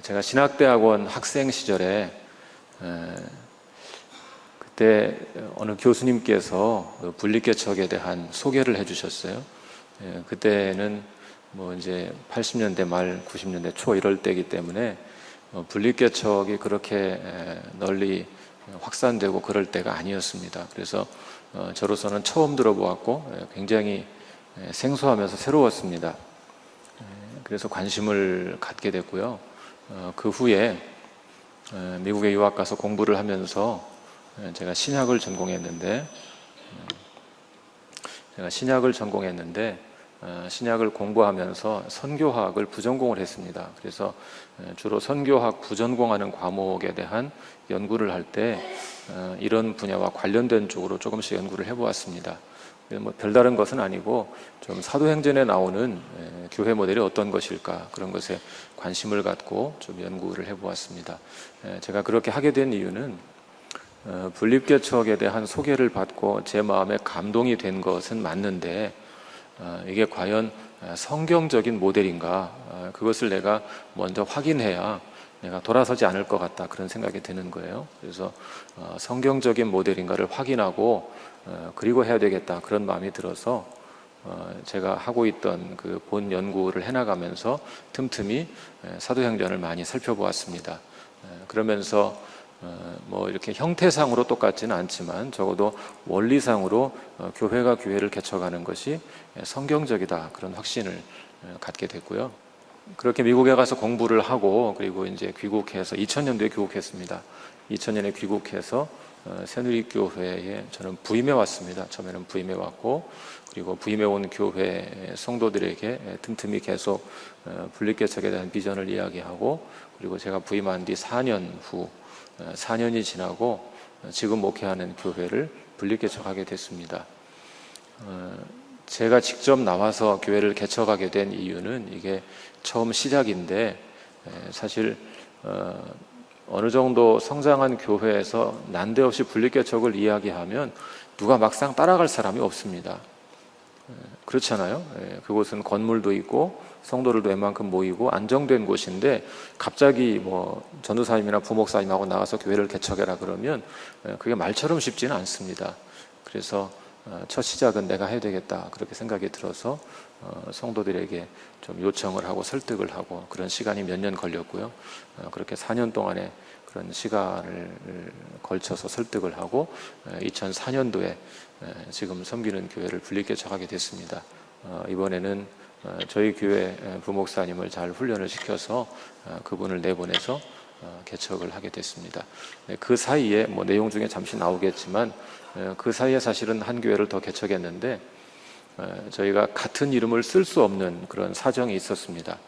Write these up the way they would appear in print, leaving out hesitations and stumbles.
제가 신학대학원 학생 시절에 그때 어느 교수님께서 분리개척에 대한 소개를 해주셨어요. 그때는 뭐 이제 80년대 말 90년대 초 이럴 때이기 때문에 분리개척이 그렇게 널리 확산되고 그럴 때가 아니었습니다. 그래서 저로서는 처음 들어보았고 굉장히 생소하면서 새로웠습니다. 그래서 관심을 갖게 됐고요. 그 후에 미국에 유학 가서 공부를 하면서 제가 신약을 전공했는데 신약을 공부하면서 선교학을 부전공을 했습니다. 그래서 주로 선교학 부전공하는 과목에 대한 연구를 할 때 이런 분야와 관련된 쪽으로 조금씩 연구를 해보았습니다. 뭐 별다른 것은 아니고 좀 사도행전에 나오는 교회 모델이 어떤 것일까, 그런 것에 관심을 갖고 좀 연구를 해보았습니다. 제가 그렇게 하게 된 이유는 분립개척에 대한 소개를 받고 제 마음에 감동이 된 것은 맞는데 이게 과연 성경적인 모델인가, 그것을 내가 먼저 확인해야 내가 돌아서지 않을 것 같다, 그런 생각이 드는 거예요. 그래서 성경적인 모델인가를 확인하고 그리고 해야 되겠다, 그런 마음이 들어서 제가 하고 있던 그 본 연구를 해나가면서 틈틈이 사도행전을 많이 살펴보았습니다. 그러면서 뭐 이렇게 형태상으로 똑같지는 않지만 적어도 원리상으로 교회가 교회를 개척하는 것이 성경적이다, 그런 확신을 갖게 됐고요. 그렇게 미국에 가서 공부를 하고 그리고 이제 귀국해서 2000년도에 귀국했습니다. 2000년에 귀국해서 새누리교회에 저는 부임해 왔습니다. 처음에는 부임해 왔고, 그리고 부임해 온 교회 성도들에게 틈틈이 계속 분립개척에 대한 비전을 이야기하고, 그리고 제가 부임한 뒤 4년 후 4년이 지나고 지금 목회하는 교회를 분립개척하게 됐습니다. 제가 직접 나와서 교회를 개척하게 된 이유는 이게 처음 시작인데, 사실 어느 정도 성장한 교회에서 난데없이 분립개척을 이야기하면 누가 막상 따라갈 사람이 없습니다. 그렇잖아요. 그곳은 건물도 있고 성도들도 웬만큼 모이고 안정된 곳인데 갑자기 뭐 전도사님이나 부목사님하고 나와서 교회를 개척해라 그러면 그게 말처럼 쉽지는 않습니다. 그래서 첫 시작은 내가 해야 되겠다, 그렇게 생각이 들어서 성도들에게 좀 요청을 하고 설득을 하고, 그런 시간이 몇 년 걸렸고요. 그렇게 4년 동안의 그런 시간을 걸쳐서 설득을 하고 2004년도에 지금 섬기는 교회를 분립개척하게 됐습니다. 이번에는 저희 교회 부목사님을 잘 훈련을 시켜서 그분을 내보내서 개척을 하게 됐습니다. 그 사이에 뭐 내용 중에 잠시 나오겠지만 그 사이에 사실은 한 교회를 더 개척했는데 저희가 같은 이름을 쓸 수 없는 그런 사정이 있었습니다.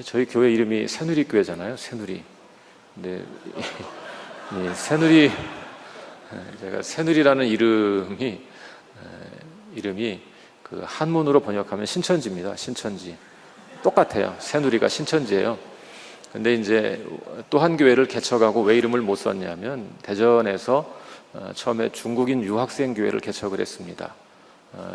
저희 교회 이름이 새누리교회잖아요. 새누리. 근데 이 새누리, 제가 새누리라는 이름이 그 한문으로 번역하면 신천지입니다. 신천지. 똑같아요. 새누리가 신천지예요. 근데 이제 또 한 교회를 개척하고 왜 이름을 못 썼냐면, 대전에서 처음에 중국인 유학생 교회를 개척을 했습니다.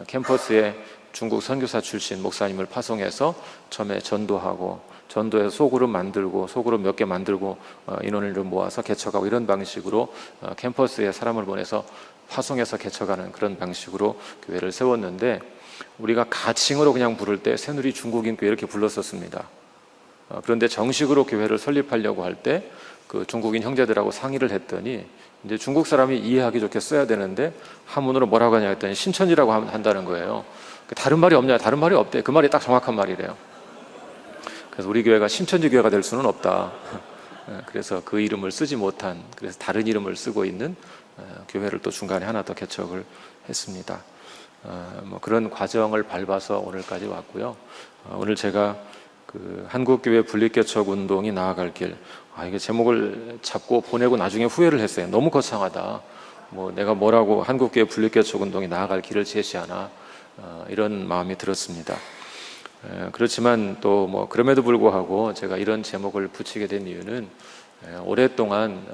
캠퍼스에 중국 선교사 출신 목사님을 파송해서 처음에 전도해서 소그룹 몇 개 만들고 인원을 모아서 개척하고, 이런 방식으로 캠퍼스에 사람을 보내서 파송해서 개척하는 그런 방식으로 교회를 세웠는데, 우리가 가칭으로 그냥 부를 때 새누리 중국인 교회 이렇게 불렀었습니다. 그런데 정식으로 교회를 설립하려고 할 때 그 중국인 형제들하고 상의를 했더니 이제 중국 사람이 이해하기 좋게 써야 되는데 한문으로 뭐라고 하냐 했더니 신천지라고 한다는 거예요. 다른 말이 없냐? 다른 말이 없대. 그 말이 딱 정확한 말이래요. 그래서 우리 교회가 신천지 교회가 될 수는 없다. 그래서 그 이름을 쓰지 못한, 그래서 다른 이름을 쓰고 있는 교회를 또 중간에 하나 더 개척을 했습니다. 뭐 그런 과정을 밟아서 오늘까지 왔고요. 오늘 제가 그 한국교회 분립개척 운동이 나아갈 길, 이게 제목을 잡고 보내고 나중에 후회를 했어요. 너무 거창하다. 뭐 내가 뭐라고 한국교회 분립개척 운동이 나아갈 길을 제시하나, 이런 마음이 들었습니다. 그렇지만 또 뭐 그럼에도 불구하고 제가 이런 제목을 붙이게 된 이유는 오랫동안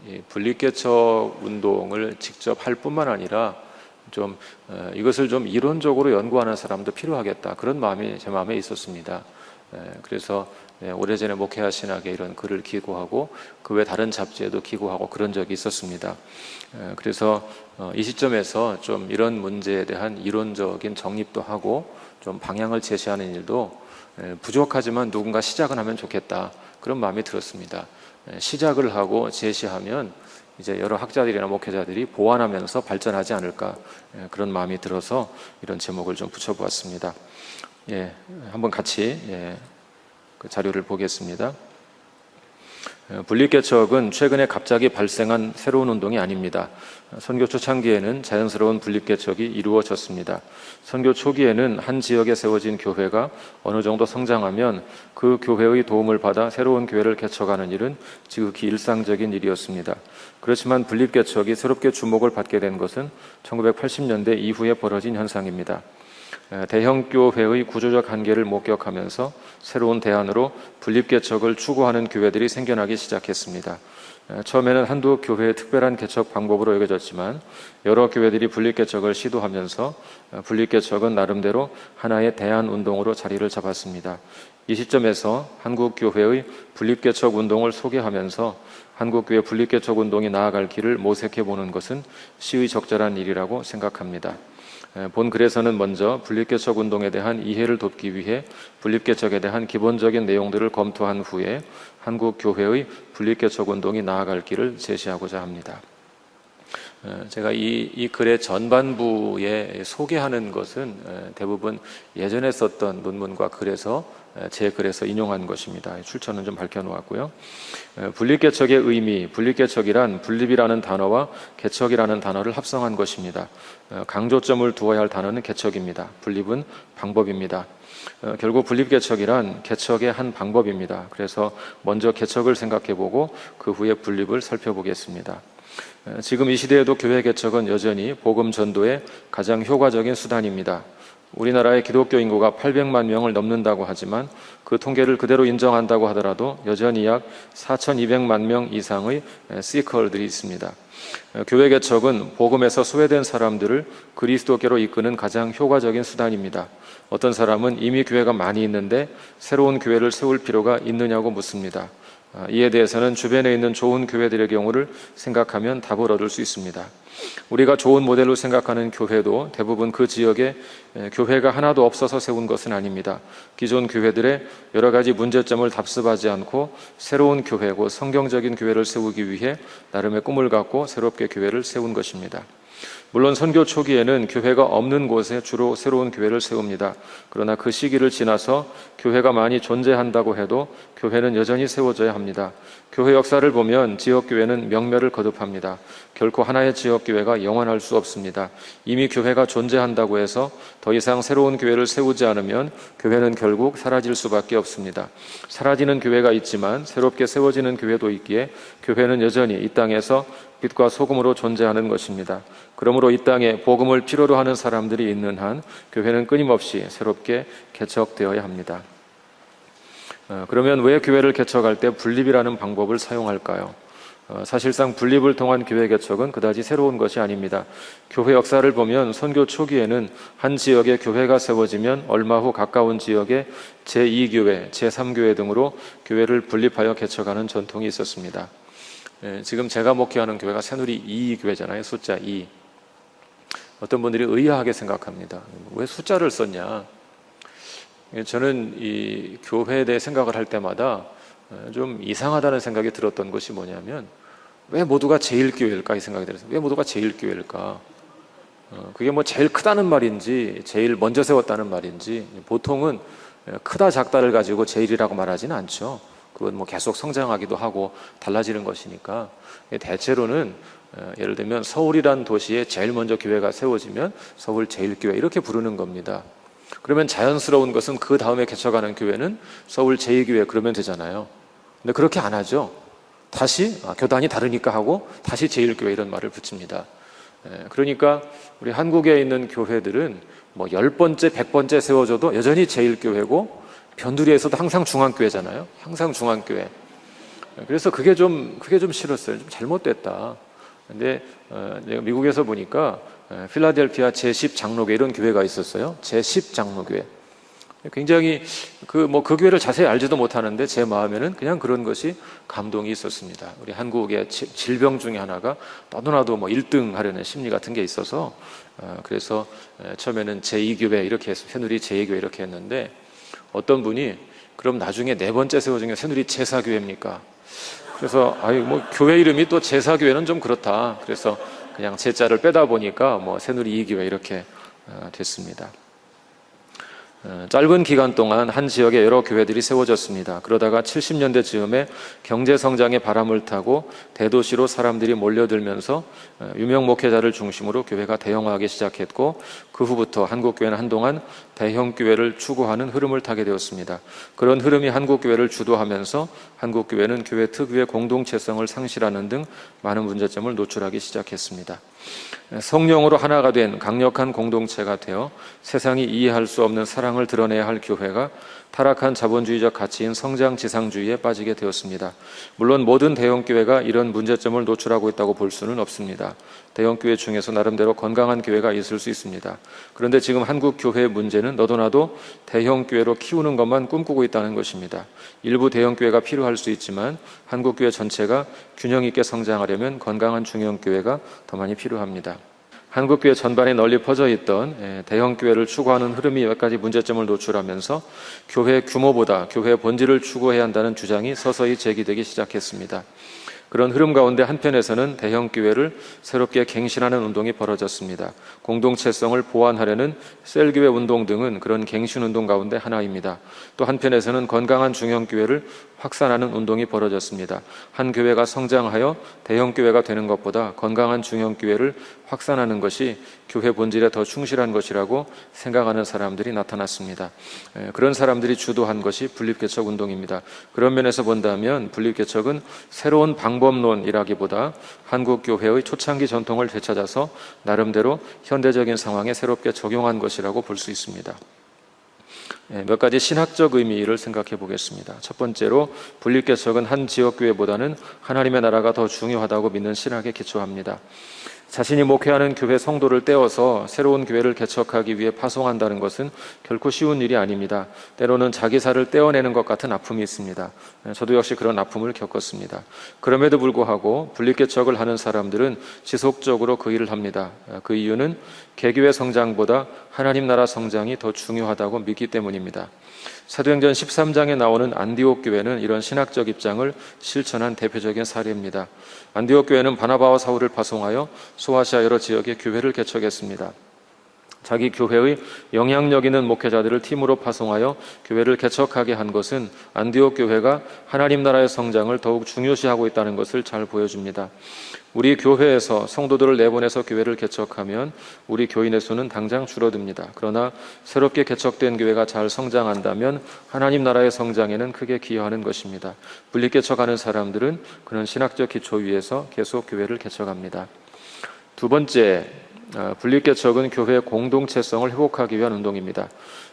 이 분립개척 운동을 직접 할 뿐만 아니라 좀 이것을 좀 이론적으로 연구하는 사람도 필요하겠다, 그런 마음이 제 마음에 있었습니다. 그래서 오래전에 목회와 신학에 이런 글을 기고하고 그 외 다른 잡지에도 기고하고 그런 적이 있었습니다. 그래서 이 시점에서 좀 이런 문제에 대한 이론적인 정립도 하고 좀 방향을 제시하는 일도 부족하지만 누군가 시작은 하면 좋겠다, 그런 마음이 들었습니다. 시작을 하고 제시하면 이제 여러 학자들이나 목회자들이 보완하면서 발전하지 않을까, 그런 마음이 들어서 이런 제목을 좀 붙여보았습니다. 한번 같이 그 자료를 보겠습니다. 분립개척은 최근에 갑자기 발생한 새로운 운동이 아닙니다. 선교 초창기에는 자연스러운 분립개척이 이루어졌습니다. 선교 초기에는 한 지역에 세워진 교회가 어느 정도 성장하면 그 교회의 도움을 받아 새로운 교회를 개척하는 일은 지극히 일상적인 일이었습니다. 그렇지만 분립개척이 새롭게 주목을 받게 된 것은 1980년대 이후에 벌어진 현상입니다. 대형 교회의 구조적 한계를 목격하면서 새로운 대안으로 분립개척을 추구하는 교회들이 생겨나기 시작했습니다. 처음에는 한두 교회의 특별한 개척 방법으로 여겨졌지만 여러 교회들이 분립개척을 시도하면서 분립개척은 나름대로 하나의 대안운동으로 자리를 잡았습니다. 이 시점에서 한국교회의 분립개척 운동을 소개하면서 한국교회 분립개척 운동이 나아갈 길을 모색해보는 것은 시의적절한 일이라고 생각합니다. 본 글에서는 먼저 분립개척 운동에 대한 이해를 돕기 위해 분립개척에 대한 기본적인 내용들을 검토한 후에 한국 교회의 분립개척 운동이 나아갈 길을 제시하고자 합니다. 제가 이 글의 전반부에 소개하는 것은 대부분 예전에 썼던 논문과 글에서 제 글에서 인용한 것입니다. 출처는 좀 밝혀놓았고요. 분립개척의 의미, 분립개척이란 분립이라는 단어와 개척이라는 단어를 합성한 것입니다. 강조점을 두어야 할 단어는 개척입니다. 분립은 방법입니다. 결국 분립개척이란 개척의 한 방법입니다. 그래서 먼저 개척을 생각해보고 그 후에 분립을 살펴보겠습니다. 지금 이 시대에도 교회 개척은 여전히 복음 전도의 가장 효과적인 수단입니다. 우리나라의 기독교 인구가 800만 명을 넘는다고 하지만 그 통계를 그대로 인정한다고 하더라도 여전히 약 4,200만 명 이상의 시커들이 있습니다. 교회 개척은 복음에서 소외된 사람들을 그리스도께로 이끄는 가장 효과적인 수단입니다. 어떤 사람은 이미 교회가 많이 있는데 새로운 교회를 세울 필요가 있느냐고 묻습니다. 이에 대해서는 주변에 있는 좋은 교회들의 경우를 생각하면 답을 얻을 수 있습니다. 우리가 좋은 모델로 생각하는 교회도 대부분 그 지역에 교회가 하나도 없어서 세운 것은 아닙니다. 기존 교회들의 여러 가지 문제점을 답습하지 않고 새로운 교회고 성경적인 교회를 세우기 위해 나름의 꿈을 갖고 새롭게 교회를 세운 것입니다. 물론 선교 초기에는 교회가 없는 곳에 주로 새로운 교회를 세웁니다. 그러나 그 시기를 지나서 교회가 많이 존재한다고 해도 교회는 여전히 세워져야 합니다. 교회 역사를 보면 지역교회는 명멸을 거듭합니다. 결코 하나의 지역교회가 영원할 수 없습니다. 이미 교회가 존재한다고 해서 더 이상 새로운 교회를 세우지 않으면 교회는 결국 사라질 수밖에 없습니다. 사라지는 교회가 있지만 새롭게 세워지는 교회도 있기에 교회는 여전히 이 땅에서 빛과 소금으로 존재하는 것입니다. 그러므로 이 땅에 복음을 필요로 하는 사람들이 있는 한 교회는 끊임없이 새롭게 개척되어야 합니다. 그러면 왜 교회를 개척할 때 분립이라는 방법을 사용할까요? 사실상 분립을 통한 교회 개척은 그다지 새로운 것이 아닙니다. 교회 역사를 보면 선교 초기에는 한 지역에 교회가 세워지면 얼마 후 가까운 지역에 제2교회, 제3교회 등으로 교회를 분립하여 개척하는 전통이 있었습니다. 지금 제가 목회하는 교회가 새누리 2교회잖아요. 숫자 2. 어떤 분들이 의아하게 생각합니다. 왜 숫자를 썼냐? 저는 이 교회에 대해 생각을 할 때마다 좀 이상하다는 생각이 들었던 것이 뭐냐면 왜 모두가 제1교회일까 이 생각이 들었어요. 왜 모두가 제1교회일까? 그게 뭐 제일 크다는 말인지 제일 먼저 세웠다는 말인지 보통은 크다 작다를 가지고 제일이라고 말하지는 않죠. 그건 뭐 계속 성장하기도 하고 달라지는 것이니까 대체로는 예를 들면 서울이란 도시에 제일 먼저 교회가 세워지면 서울 제1교회 이렇게 부르는 겁니다. 그러면 자연스러운 것은 그 다음에 개척하는 교회는 서울 제2교회 그러면 되잖아요. 근데 그렇게 안 하죠. 다시 교단이 다르니까 하고 다시 제1교회 이런 말을 붙입니다. 그러니까 우리 한국에 있는 교회들은 뭐 10번째, 100번째 세워져도 여전히 제1교회고 변두리에서도 항상 중앙교회잖아요. 항상 중앙교회. 그래서 그게 좀 싫었어요. 좀 잘못됐다. 근데 내가 미국에서 보니까 필라델피아 제10 장로교회 이런 교회가 있었어요. 제10 장로교회. 굉장히 그 교회를 자세히 알지도 못하는데 제 마음에는 그냥 그런 것이 감동이 있었습니다. 우리 한국의 질병 중에 하나가 너도나도 1등 하려는 심리 같은 게 있어서 그래서 처음에는 제2교회 이렇게 해서 새누리 제2교회 이렇게 했는데 어떤 분이 그럼 나중에 네 번째 세워진 게 새누리 제사교회입니까? 그래서 교회 이름이 또 제사교회는 좀 그렇다. 그래서 그냥 제자를 빼다 보니까 새누리 2교회 이렇게 됐습니다. 짧은 기간 동안 한 지역에 여러 교회들이 세워졌습니다. 그러다가 70년대 즈음에 경제 성장의 바람을 타고 대도시로 사람들이 몰려들면서 유명 목회자를 중심으로 교회가 대형화하기 시작했고 그 후부터 한국교회는 한동안 대형교회를 추구하는 흐름을 타게 되었습니다. 그런 흐름이 한국교회를 주도하면서 한국교회는 교회 특유의 공동체성을 상실하는 등 많은 문제점을 노출하기 시작했습니다. 성령으로 하나가 된 강력한 공동체가 되어 세상이 이해할 수 없는 사랑을 드러내야 할 교회가 타락한 자본주의적 가치인 성장지상주의에 빠지게 되었습니다. 물론 모든 대형교회가 이런 문제점을 노출하고 있다고 볼 수는 없습니다. 대형교회 중에서 나름대로 건강한 교회가 있을 수 있습니다. 그런데 지금 한국 교회의 문제는 너도나도 대형교회로 키우는 것만 꿈꾸고 있다는 것입니다. 일부 대형교회가 필요할 수 있지만 한국교회 전체가 균형 있게 성장하려면 건강한 중형교회가 더 많이 필요합니다. 한국교회 전반에 널리 퍼져 있던 대형교회를 추구하는 흐름이 몇 가지 문제점을 노출하면서 교회 규모보다 교회의 본질을 추구해야 한다는 주장이 서서히 제기되기 시작했습니다. 그런 흐름 가운데 한편에서는 대형교회를 새롭게 갱신하는 운동이 벌어졌습니다. 공동체성을 보완하려는 셀교회 운동 등은 그런 갱신운동 가운데 하나입니다. 또 한편에서는 건강한 중형교회를 확산하는 운동이 벌어졌습니다. 한 교회가 성장하여 대형교회가 되는 것보다 건강한 중형교회를 확산하는 것이 교회 본질에 더 충실한 것이라고 생각하는 사람들이 나타났습니다. 그런 사람들이 주도한 것이 분립개척 운동입니다. 그런 면에서 본다면 분립개척은 새로운 방법론이라기보다 한국교회의 초창기 전통을 되찾아서 나름대로 현대적인 상황에 새롭게 적용한 것이라고 볼 수 있습니다. 몇 가지 신학적 의미를 생각해 보겠습니다. 첫 번째로 분립개척은 한 지역교회보다는 하나님의 나라가 더 중요하다고 믿는 신학에 기초합니다. 자신이 목회하는 교회 성도를 떼어서 새로운 교회를 개척하기 위해 파송한다는 것은 결코 쉬운 일이 아닙니다. 때로는 자기 살을 떼어내는 것 같은 아픔이 있습니다. 저도 역시 그런 아픔을 겪었습니다. 그럼에도 불구하고 분립개척을 하는 사람들은 지속적으로 그 일을 합니다. 그 이유는 개교회 성장보다 하나님 나라 성장이 더 중요하다고 믿기 때문입니다. 사도행전 13장에 나오는 안디옥 교회는 이런 신학적 입장을 실천한 대표적인 사례입니다. 안디옥 교회는 바나바와 사울을 파송하여 소아시아 여러 지역에 교회를 개척했습니다. 자기 교회의 영향력 있는 목회자들을 팀으로 파송하여 교회를 개척하게 한 것은 안디옥 교회가 하나님 나라의 성장을 더욱 중요시하고 있다는 것을 잘 보여줍니다. 우리 교회에서 성도들을 내보내서 교회를 개척하면 우리 교인의 수는 당장 줄어듭니다. 그러나 새롭게 개척된 교회가 잘 성장한다면 하나님 나라의 성장에는 크게 기여하는 것입니다. 분립개척하는 사람들은 그런 신학적 기초 위에서 계속 교회를 개척합니다. 두 번째, 분립개척은 교회의 공동체성을 회복하기 위한 운동입니다.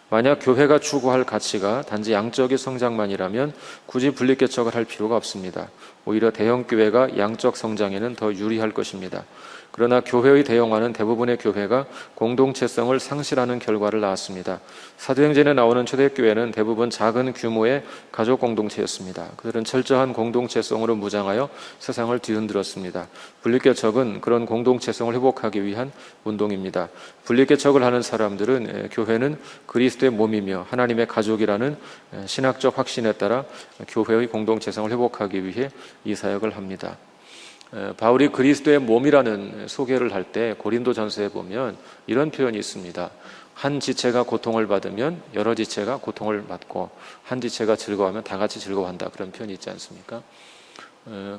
만약 교회가 추구할 가치가 단지 양적인 성장만이라면 굳이 분립개척을 할 필요가 없습니다. 오히려 대형교회가 양적 성장에는 더 유리할 것입니다. 그러나 교회의 대형화는 대부분의 교회가 공동체성을 상실하는 결과를 낳았습니다. 사도행전에 나오는 초대교회는 대부분 작은 규모의 가족 공동체였습니다. 그들은 철저한 공동체성으로 무장하여 세상을 뒤흔들었습니다. 분립개척은 그런 공동체성을 회복하기 위한 운동입니다. 분립개척을 하는 사람들은 교회는 그리스도의 몸이며 하나님의 가족이라는 신학적 확신에 따라 교회의 공동체성을 회복하기 위해 이 사역을 합니다. 바울이 그리스도의 몸이라는 소개를 할 때 고린도전서에 보면 이런 표현이 있습니다. 한 지체가 고통을 받으면 여러 지체가 고통을 받고 한 지체가 즐거워하면 다 같이 즐거워한다, 그런 표현이 있지 않습니까?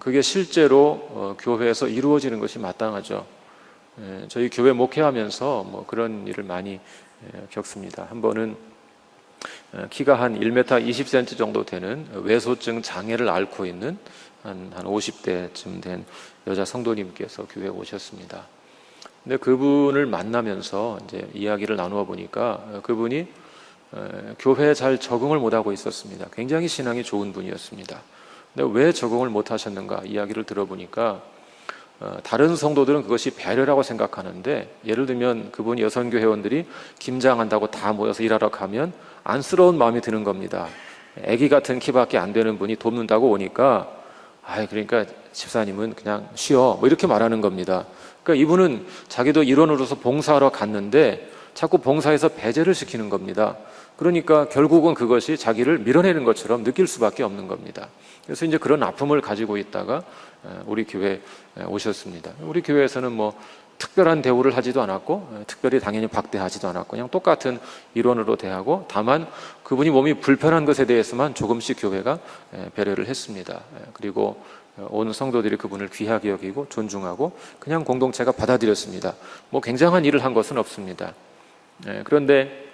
그게 실제로 교회에서 이루어지는 것이 마땅하죠. 저희 교회 목회하면서 그런 일을 많이 겪습니다. 한 번은 키가 한 1m 20cm 정도 되는 외소증 장애를 앓고 있는 한 50대쯤 된 여자 성도님께서 교회에 오셨습니다. 근데 그분을 만나면서 이제 이야기를 나누어 보니까 그분이 교회에 잘 적응을 못하고 있었습니다. 굉장히 신앙이 좋은 분이었습니다. 근데 왜 적응을 못하셨는가 이야기를 들어보니까 다른 성도들은 그것이 배려라고 생각하는데, 예를 들면 그분 여성교 회원들이 김장한다고 다 모여서 일하러 가면 안쓰러운 마음이 드는 겁니다. 아기 같은 키밖에 안 되는 분이 돕는다고 오니까 그러니까 집사님은 그냥 쉬어 뭐 이렇게 말하는 겁니다. 그러니까 이분은 자기도 일원으로서 봉사하러 갔는데 자꾸 봉사에서 배제를 시키는 겁니다. 그러니까 결국은 그것이 자기를 밀어내는 것처럼 느낄 수밖에 없는 겁니다. 그래서 이제 그런 아픔을 가지고 있다가 우리 교회에 오셨습니다. 우리 교회에서는 뭐 특별한 대우를 하지도 않았고 특별히 당연히 박대하지도 않았고 그냥 똑같은 일원으로 대하고 다만 그분이 몸이 불편한 것에 대해서만 조금씩 교회가 배려를 했습니다. 그리고 온 성도들이 그분을 귀하게 여기고 존중하고 그냥 공동체가 받아들였습니다. 뭐 굉장한 일을 한 것은 없습니다. 그런데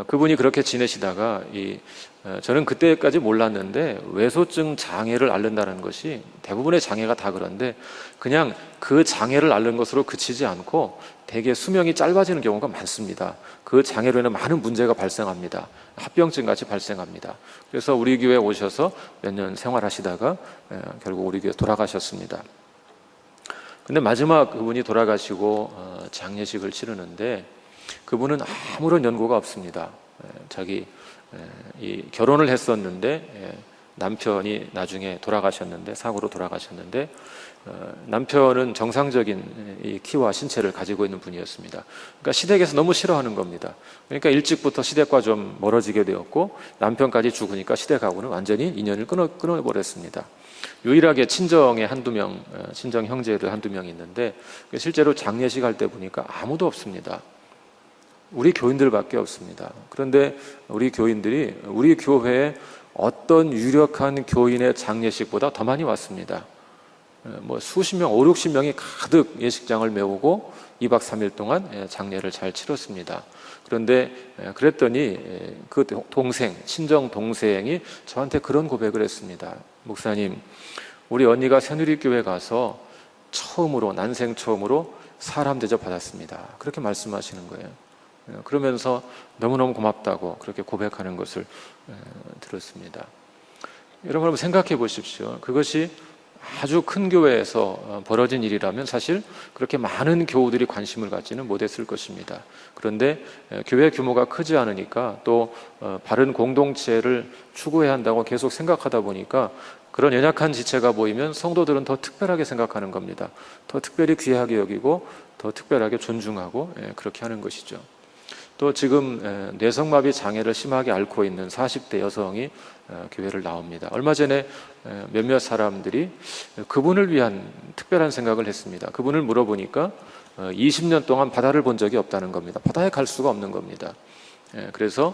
그분이 그렇게 지내시다가 저는 그때까지 몰랐는데 외소증 장애를 앓는다는 것이 대부분의 장애가 다 그런데 그냥 그 장애를 앓는 것으로 그치지 않고 대개 수명이 짧아지는 경우가 많습니다. 그 장애로 인해 많은 문제가 발생합니다. 합병증 같이 발생합니다. 그래서 우리 교회에 오셔서 몇 년 생활하시다가 결국 우리 교회 돌아가셨습니다. 근데 마지막 그분이 돌아가시고 장례식을 치르는데 그분은 아무런 연고가 없습니다. 결혼을 했었는데 남편이 나중에 돌아가셨는데 사고로 돌아가셨는데 남편은 정상적인 이 키와 신체를 가지고 있는 분이었습니다. 그러니까 시댁에서 너무 싫어하는 겁니다. 그러니까 일찍부터 시댁과 좀 멀어지게 되었고 남편까지 죽으니까 시댁하고는 완전히 인연을 끊어버렸습니다. 유일하게 친정에 친정 형제들 한두 명 있는데 실제로 장례식 할 때 보니까 아무도 없습니다. 우리 교인들밖에 없습니다. 그런데 우리 교인들이 우리 교회에 어떤 유력한 교인의 장례식보다 더 많이 왔습니다. 뭐 수십 명, 5, 60명이 가득 예식장을 메우고 2박 3일 동안 장례를 잘 치렀습니다. 그런데 그랬더니 그 친정 동생이 저한테 그런 고백을 했습니다. 목사님, 우리 언니가 새누리교회 가서 난생 처음으로 사람 대접 받았습니다. 그렇게 말씀하시는 거예요. 그러면서 너무너무 고맙다고 그렇게 고백하는 것을 들었습니다. 여러분 한번 생각해 보십시오. 그것이 아주 큰 교회에서 벌어진 일이라면 사실 그렇게 많은 교우들이 관심을 갖지는 못했을 것입니다. 그런데 교회 규모가 크지 않으니까 또 바른 공동체를 추구해야 한다고 계속 생각하다 보니까 그런 연약한 지체가 보이면 성도들은 더 특별하게 생각하는 겁니다. 더 특별히 귀하게 여기고 더 특별하게 존중하고 그렇게 하는 것이죠. 또 지금 뇌성마비 장애를 심하게 앓고 있는 40대 여성이 교회를 나옵니다. 얼마 전에 몇몇 사람들이 그분을 위한 특별한 생각을 했습니다. 그분을 물어보니까 20년 동안 바다를 본 적이 없다는 겁니다. 바다에 갈 수가 없는 겁니다. 그래서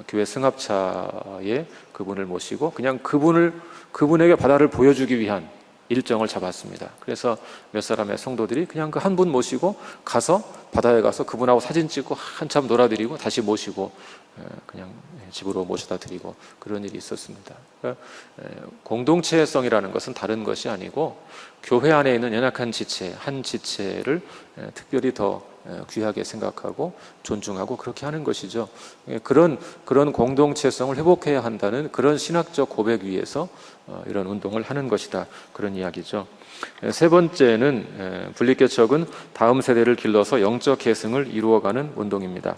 교회 승합차에 그분을 모시고 그냥 그분에게 바다를 보여주기 위한 일정을 잡았습니다. 그래서 몇 사람의 성도들이 그냥 그 한 분 모시고 바다에 가서 그분하고 사진 찍고 한참 놀아드리고 다시 모시고 그냥 집으로 모셔다 드리고 그런 일이 있었습니다. 그러니까 공동체성이라는 것은 다른 것이 아니고 교회 안에 있는 연약한 지체, 한 지체를 특별히 더 귀하게 생각하고 존중하고 그렇게 하는 것이죠. 그런 공동체성을 회복해야 한다는 그런 신학적 고백 위에서 이런 운동을 하는 것이다. 그런 이야기죠. 세 번째는 분립개척은 다음 세대를 길러서 영적 계승을 이루어가는 운동입니다.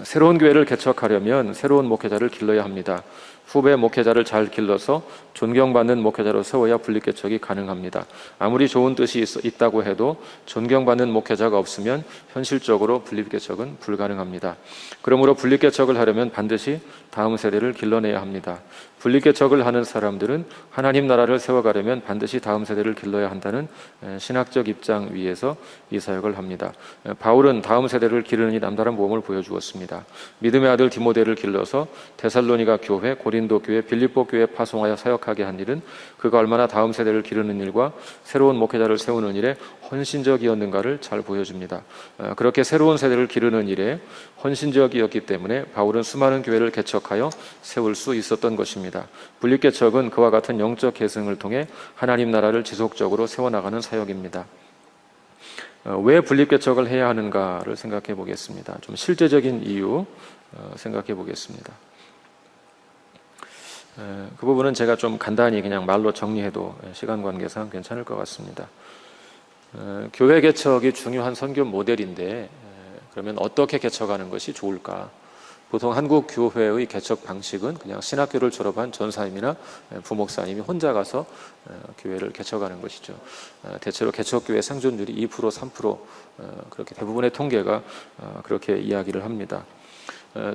새로운 교회를 개척하려면 새로운 목회자를 길러야 합니다. 후배 목회자를 잘 길러서 존경받는 목회자로 세워야 분립개척이 가능합니다. 아무리 좋은 뜻이 있다고 해도 존경받는 목회자가 없으면 현실적으로 분립개척은 불가능합니다. 그러므로 분립개척을 하려면 반드시 다음 세대를 길러내야 합니다. 분립개척을 하는 사람들은 하나님 나라를 세워가려면 반드시 다음 세대를 길러야 한다는 신학적 입장 위에서 이 사역을 합니다. 바울은 다음 세대를 기르는 남다른 모험을 보여주었습니다. 믿음의 아들 디모데를 길러서 데살로니가 교회, 고린도 교회, 빌립보 교회 파송하여 사역하게 한 일은 그가 얼마나 다음 세대를 기르는 일과 새로운 목회자를 세우는 일에 헌신적이었는가를 잘 보여줍니다. 그렇게 새로운 세대를 기르는 일에 헌신적이었기 때문에 바울은 수많은 교회를 개척하여 세울 수 있었던 것입니다. 분립개척은 그와 같은 영적 계승을 통해 하나님 나라를 지속적으로 세워나가는 사역입니다. 왜 분립개척을 해야 하는가를 생각해 보겠습니다. 좀 실제적인 이유 생각해 보겠습니다. 그 부분은 제가 좀 간단히 그냥 말로 정리해도 시간 관계상 괜찮을 것 같습니다. 교회 개척이 중요한 선교 모델인데 그러면 어떻게 개척하는 것이 좋을까? 보통 한국 교회의 개척 방식은 그냥 신학교를 졸업한 전사님이나 부목사님이 혼자 가서 교회를 개척하는 것이죠. 대체로 개척교회 생존율이 2%, 3% 그렇게 대부분의 통계가 그렇게 이야기를 합니다.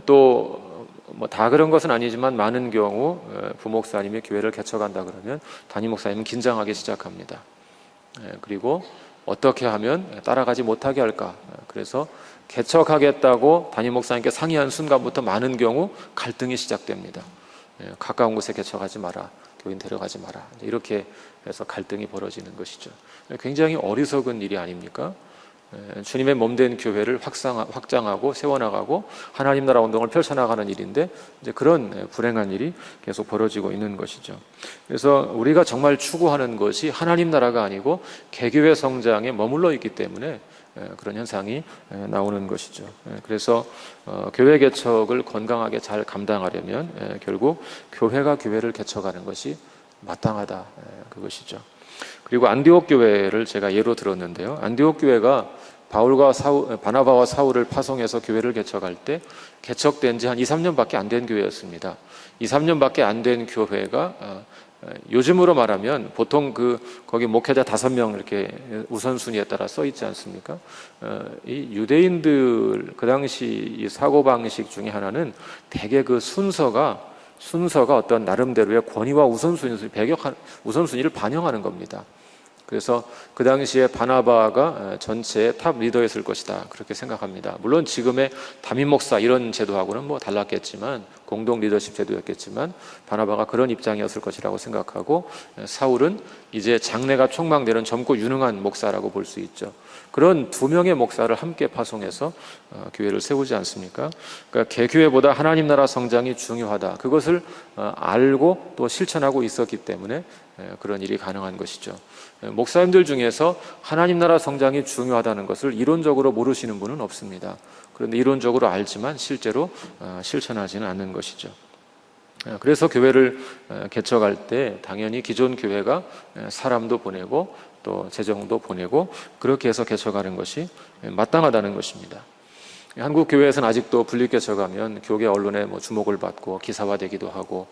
또 뭐 다 그런 것은 아니지만 많은 경우 부목사님이 교회를 개척한다 그러면 담임 목사님은 긴장하기 시작합니다. 그리고 어떻게 하면 따라가지 못하게 할까? 그래서 개척하겠다고 담임 목사님께 상의한 순간부터 많은 경우 갈등이 시작됩니다. 가까운 곳에 개척하지 마라, 교인 데려가지 마라, 이렇게 해서 갈등이 벌어지는 것이죠. 굉장히 어리석은 일이 아닙니까? 주님의 몸된 교회를 확장하고 세워나가고 하나님 나라 운동을 펼쳐나가는 일인데 이제 그런 불행한 일이 계속 벌어지고 있는 것이죠. 그래서 우리가 정말 추구하는 것이 하나님 나라가 아니고 개교회 성장에 머물러 있기 때문에 그런 현상이 나오는 것이죠. 그래서 교회 개척을 건강하게 잘 감당하려면 결국 교회가 교회를 개척하는 것이 마땅하다, 그것이죠. 그리고 안디옥 교회를 제가 예로 들었는데요. 안디옥 교회가 바나바와 사울을 파송해서 교회를 개척할 때 개척된 지 한 2, 3년밖에 안 된 교회였습니다. 2, 3년밖에 안 된 교회가 요즘으로 말하면 보통 거기 목회자 5명 이렇게 우선순위에 따라 써 있지 않습니까? 이 유대인들 그 당시 이 사고방식 중에 하나는 대개 그 순서가 어떤 나름대로의 권위와 우선순위를 반영하는 겁니다. 그래서 그 당시에 바나바가 전체의 탑 리더였을 것이다, 그렇게 생각합니다. 물론 지금의 담임 목사 이런 제도하고는 뭐 달랐겠지만, 공동 리더십 제도였겠지만 바나바가 그런 입장이었을 것이라고 생각하고, 사울은 이제 장래가 촉망되는 젊고 유능한 목사라고 볼 수 있죠. 그런 2명의 목사를 함께 파송해서 교회를 세우지 않습니까? 그러니까 개교회보다 하나님 나라 성장이 중요하다, 그것을 알고 또 실천하고 있었기 때문에 그런 일이 가능한 것이죠. 목사님들 중에서 하나님 나라 성장이 중요하다는 것을 이론적으로 모르시는 분은 없습니다. 그런데 이론적으로 알지만 실제로 실천하지는 않는 것이죠. 그래서 교회를 개척할 때 당연히 기존 교회가 사람도 보내고 또 재정도 보내고 그렇게 해서 개척하는 것이 마땅하다는 것입니다. 한국 교회에서는 아직도 분립개척하면 교계 언론에 주목을 받고 기사화되기도 하고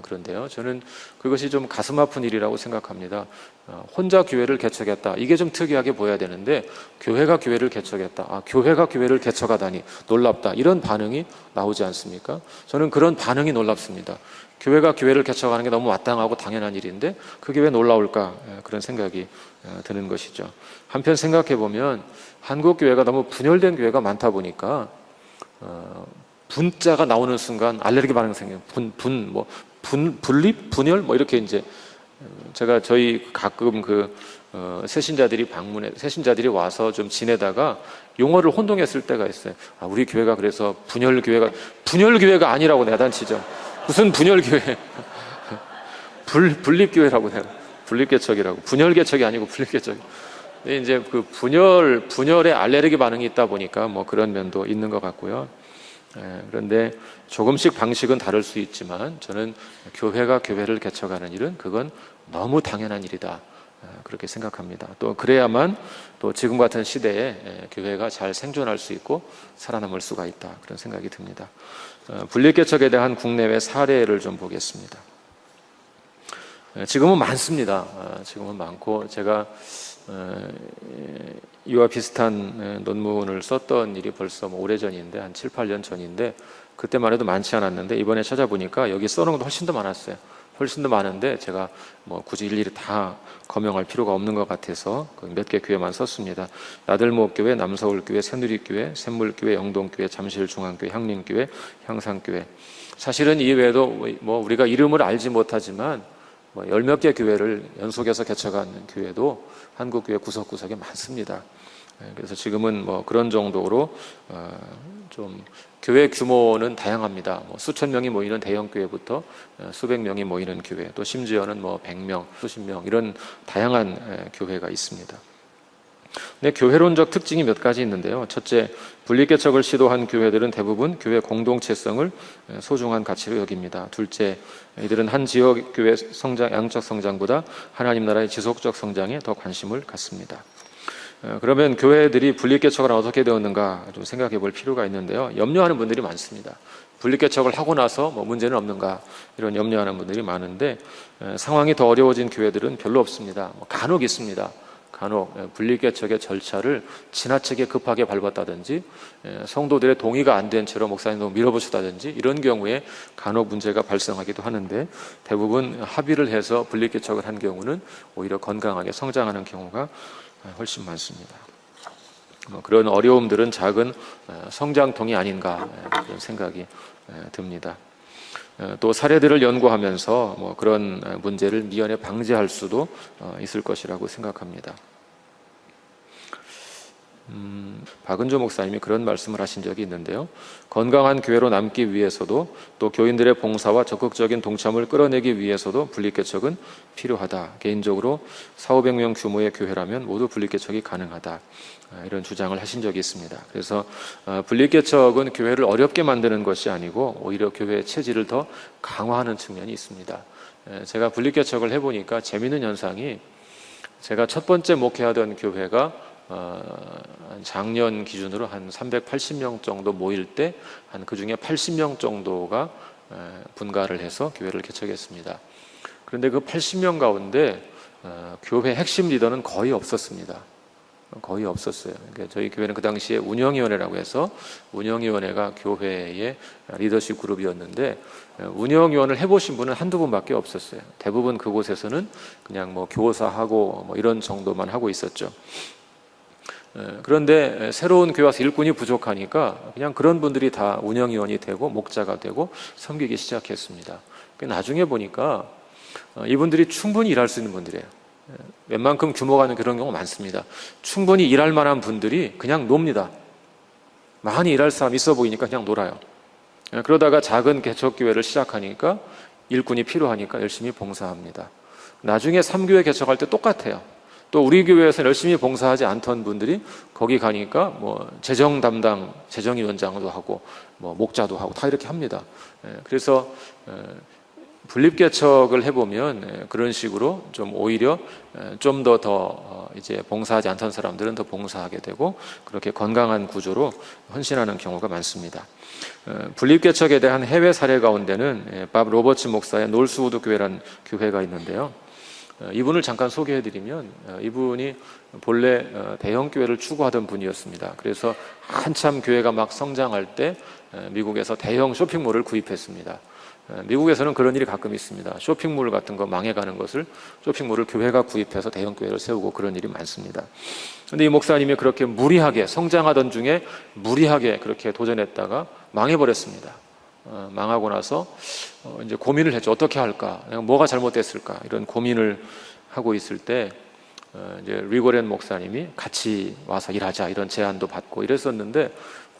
그런데요, 저는 그것이 좀 가슴 아픈 일이라고 생각합니다. 혼자 교회를 개척했다, 이게 좀 특이하게 보여야 되는데 교회가 교회를 개척했다, 교회가 교회를 개척하다니 놀랍다, 이런 반응이 나오지 않습니까? 저는 그런 반응이 놀랍습니다. 교회가 교회를 개척하는 게 너무 마땅하고 당연한 일인데 그게 왜 놀라울까, 그런 생각이 드는 것이죠. 한편 생각해 보면 한국 교회가 너무 분열된 교회가 많다 보니까 분자가 나오는 순간 알레르기 반응 생겨요. 분립, 분열, 이렇게 이제 제가 저희 가끔 새신자들이 와서 좀 지내다가 용어를 혼동했을 때가 있어요. 우리 교회가 그래서 분열교회가 아니라고 내단치죠. 무슨 분열교회? 분립교회라고 내가. 분립개척이라고. 분열개척이 아니고 분립개척. 이제 분열에 알레르기 반응이 있다 보니까 그런 면도 있는 것 같고요. 그런데 조금씩 방식은 다를 수 있지만 저는 교회가 교회를 개척하는 일은 그건 너무 당연한 일이다, 그렇게 생각합니다. 또 그래야만 또 지금 같은 시대에 교회가 잘 생존할 수 있고 살아남을 수가 있다, 그런 생각이 듭니다. 분립개척에 대한 국내외 사례를 좀 보겠습니다. 지금은 많습니다. 지금은 많고 제가 이와 비슷한 논문을 썼던 일이 벌써 오래전인데 한 7, 8년 전인데 그때만 해도 많지 않았는데 이번에 찾아보니까 여기 써놓은 것도 훨씬 더 많았어요. 훨씬 더 많은데 제가 굳이 일일이 다 거명할 필요가 없는 것 같아서 몇 개 교회만 썼습니다. 나들목교회, 남서울교회, 새누리교회, 샘물교회, 영동교회, 잠실중앙교회, 향림교회, 향상교회. 사실은 이 외에도 우리가 이름을 알지 못하지만 10몇 개 교회를 연속해서 개척한 교회도 한국 교회 구석구석에 많습니다. 그래서 지금은 그런 정도로 좀 교회 규모는 다양합니다. 수천 명이 모이는 대형 교회부터 수백 명이 모이는 교회, 또 심지어는 100명, 수십 명, 이런 다양한 교회가 있습니다. 근데 교회론적 특징이 몇 가지 있는데요. 첫째, 분립개척을 시도한 교회들은 대부분 교회 공동체성을 소중한 가치로 여깁니다. 둘째, 이들은 한 지역 교회 양적 성장보다 하나님 나라의 지속적 성장에 더 관심을 갖습니다. 그러면 교회들이 분립개척을 어떻게 되었는가 좀 생각해 볼 필요가 있는데요. 염려하는 분들이 많습니다. 분립개척을 하고 나서 뭐 문제는 없는가 이런 염려하는 분들이 많은데 상황이 더 어려워진 교회들은 별로 없습니다. 간혹 있습니다. 간혹 분립개척의 절차를 지나치게 급하게 밟았다든지 성도들의 동의가 안 된 채로 목사님도 밀어붙였다든지 이런 경우에 간혹 문제가 발생하기도 하는데 대부분 합의를 해서 분립개척을 한 경우는 오히려 건강하게 성장하는 경우가 훨씬 많습니다. 그런 어려움들은 작은 성장통이 아닌가 그런 생각이 듭니다. 또 사례들을 연구하면서 그런 문제를 미연에 방지할 수도 있을 것이라고 생각합니다. 박은조 목사님이 그런 말씀을 하신 적이 있는데요. 건강한 교회로 남기 위해서도 또 교인들의 봉사와 적극적인 동참을 끌어내기 위해서도 분립개척은 필요하다. 개인적으로 400~500명 규모의 교회라면 모두 분립개척이 가능하다. 이런 주장을 하신 적이 있습니다. 그래서 분립개척은 교회를 어렵게 만드는 것이 아니고 오히려 교회의 체질을 더 강화하는 측면이 있습니다. 제가 분립개척을 해보니까 재미있는 현상이 제가 첫 번째 목회하던 교회가 작년 기준으로 한 380명 정도 모일 때 한 그 중에 80명 정도가 분가를 해서 교회를 개척했습니다. 그런데 그 80명 가운데 교회 핵심 리더는 거의 없었습니다. 거의 없었어요. 그러니까 저희 교회는 그 당시에 운영위원회라고 해서 운영위원회가 교회의 리더십 그룹이었는데 운영위원을 해보신 분은 한두 분밖에 없었어요. 대부분 그곳에서는 그냥 교사하고 이런 정도만 하고 있었죠. 그런데 새로운 교회 와서 일꾼이 부족하니까 그냥 그런 분들이 다 운영위원이 되고 목자가 되고 섬기기 시작했습니다. 나중에 보니까 이분들이 충분히 일할 수 있는 분들이에요. 웬만큼 규모가 있는 그런 경우 많습니다. 충분히 일할 만한 분들이 그냥 놉니다. 많이 일할 사람 있어 보이니까 그냥 놀아요. 그러다가 작은 개척교회를 시작하니까 일꾼이 필요하니까 열심히 봉사합니다. 나중에 3교회 개척할 때 똑같아요. 또 우리 교회에서 열심히 봉사하지 않던 분들이 거기 가니까 재정 담당, 재정위원장도 하고 목자도 하고 다 이렇게 합니다. 그래서 분립개척을 해보면 그런 식으로 좀 오히려 좀 더 이제 봉사하지 않던 사람들은 더 봉사하게 되고 그렇게 건강한 구조로 헌신하는 경우가 많습니다. 분립개척에 대한 해외 사례 가운데는 밥 로버츠 목사의 놀스우드 교회라는 교회가 있는데요. 이분을 잠깐 소개해드리면 이분이 본래 대형 교회를 추구하던 분이었습니다. 그래서 한참 교회가 막 성장할 때 미국에서 대형 쇼핑몰을 구입했습니다. 미국에서는 그런 일이 가끔 있습니다. 쇼핑몰 같은 거 망해가는 것을 쇼핑몰을 교회가 구입해서 대형 교회를 세우고 그런 일이 많습니다. 그런데 이 목사님이 그렇게 무리하게 성장하던 중에 무리하게 그렇게 도전했다가 망해버렸습니다. 망하고 나서 이제 고민을 했죠. 어떻게 할까? 내가 뭐가 잘못됐을까? 이런 고민을 하고 있을 때 이제 리고렌 목사님이 같이 와서 일하자 이런 제안도 받고 이랬었는데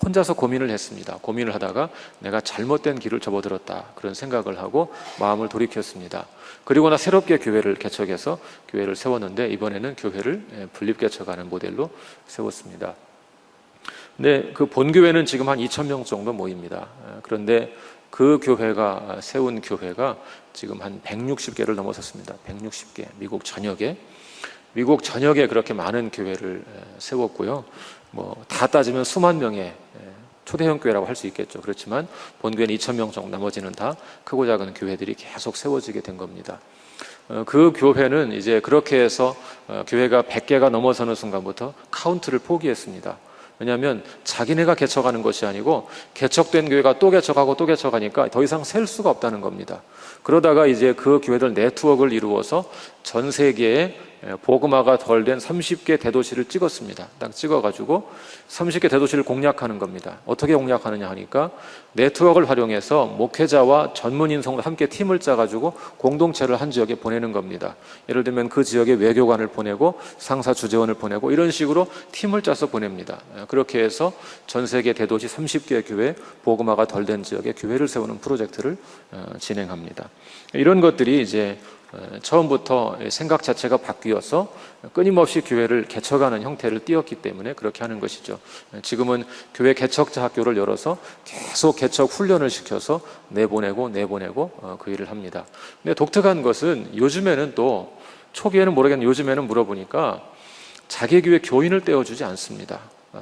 혼자서 고민을 했습니다. 고민을 하다가 내가 잘못된 길을 접어들었다 그런 생각을 하고 마음을 돌이켰습니다. 그리고 새롭게 교회를 개척해서 교회를 세웠는데 이번에는 교회를 분립개척하는 모델로 세웠습니다. 근데 그 본교회는 지금 한 2,000명 정도 모입니다. 그런데 그 교회가 세운 교회가 지금 한 160개를 넘어섰습니다. 160개 미국 전역에 그렇게 많은 교회를 세웠고요. 다 따지면 수만 명의 초대형 교회라고 할 수 있겠죠. 그렇지만 본교회는 2,000명 정도, 나머지는 다 크고 작은 교회들이 계속 세워지게 된 겁니다. 그 교회는 이제 그렇게 해서 교회가 100개가 넘어서는 순간부터 카운트를 포기했습니다. 왜냐하면 자기네가 개척하는 것이 아니고 개척된 교회가 또 개척하고 또 개척하니까 더 이상 셀 수가 없다는 겁니다. 그러다가 이제 그 교회들 네트워크를 이루어서 전 세계에 복음화가 덜 된 30개 대도시를 찍었습니다. 딱 찍어가지고 30개 대도시를 공략하는 겁니다. 어떻게 공략하느냐 하니까 네트워크를 활용해서 목회자와 전문인 성도 함께 팀을 짜가지고 공동체를 한 지역에 보내는 겁니다. 예를 들면 그 지역에 외교관을 보내고 상사 주재원을 보내고 이런 식으로 팀을 짜서 보냅니다. 그렇게 해서 전 세계 대도시 30개 교회, 복음화가 덜 된 지역에 교회를 세우는 프로젝트를 진행합니다. 이런 것들이 이제 처음부터 생각 자체가 바뀌어서 끊임없이 교회를 개척하는 형태를 띄었기 때문에 그렇게 하는 것이죠. 지금은 교회 개척자 학교를 열어서 계속 개척 훈련을 시켜서 내보내고 그 일을 합니다. 근데 독특한 것은 요즘에는 또 초기에는 모르겠는데 요즘에는 물어보니까 자기 교회 교인을 떼어주지 않습니다.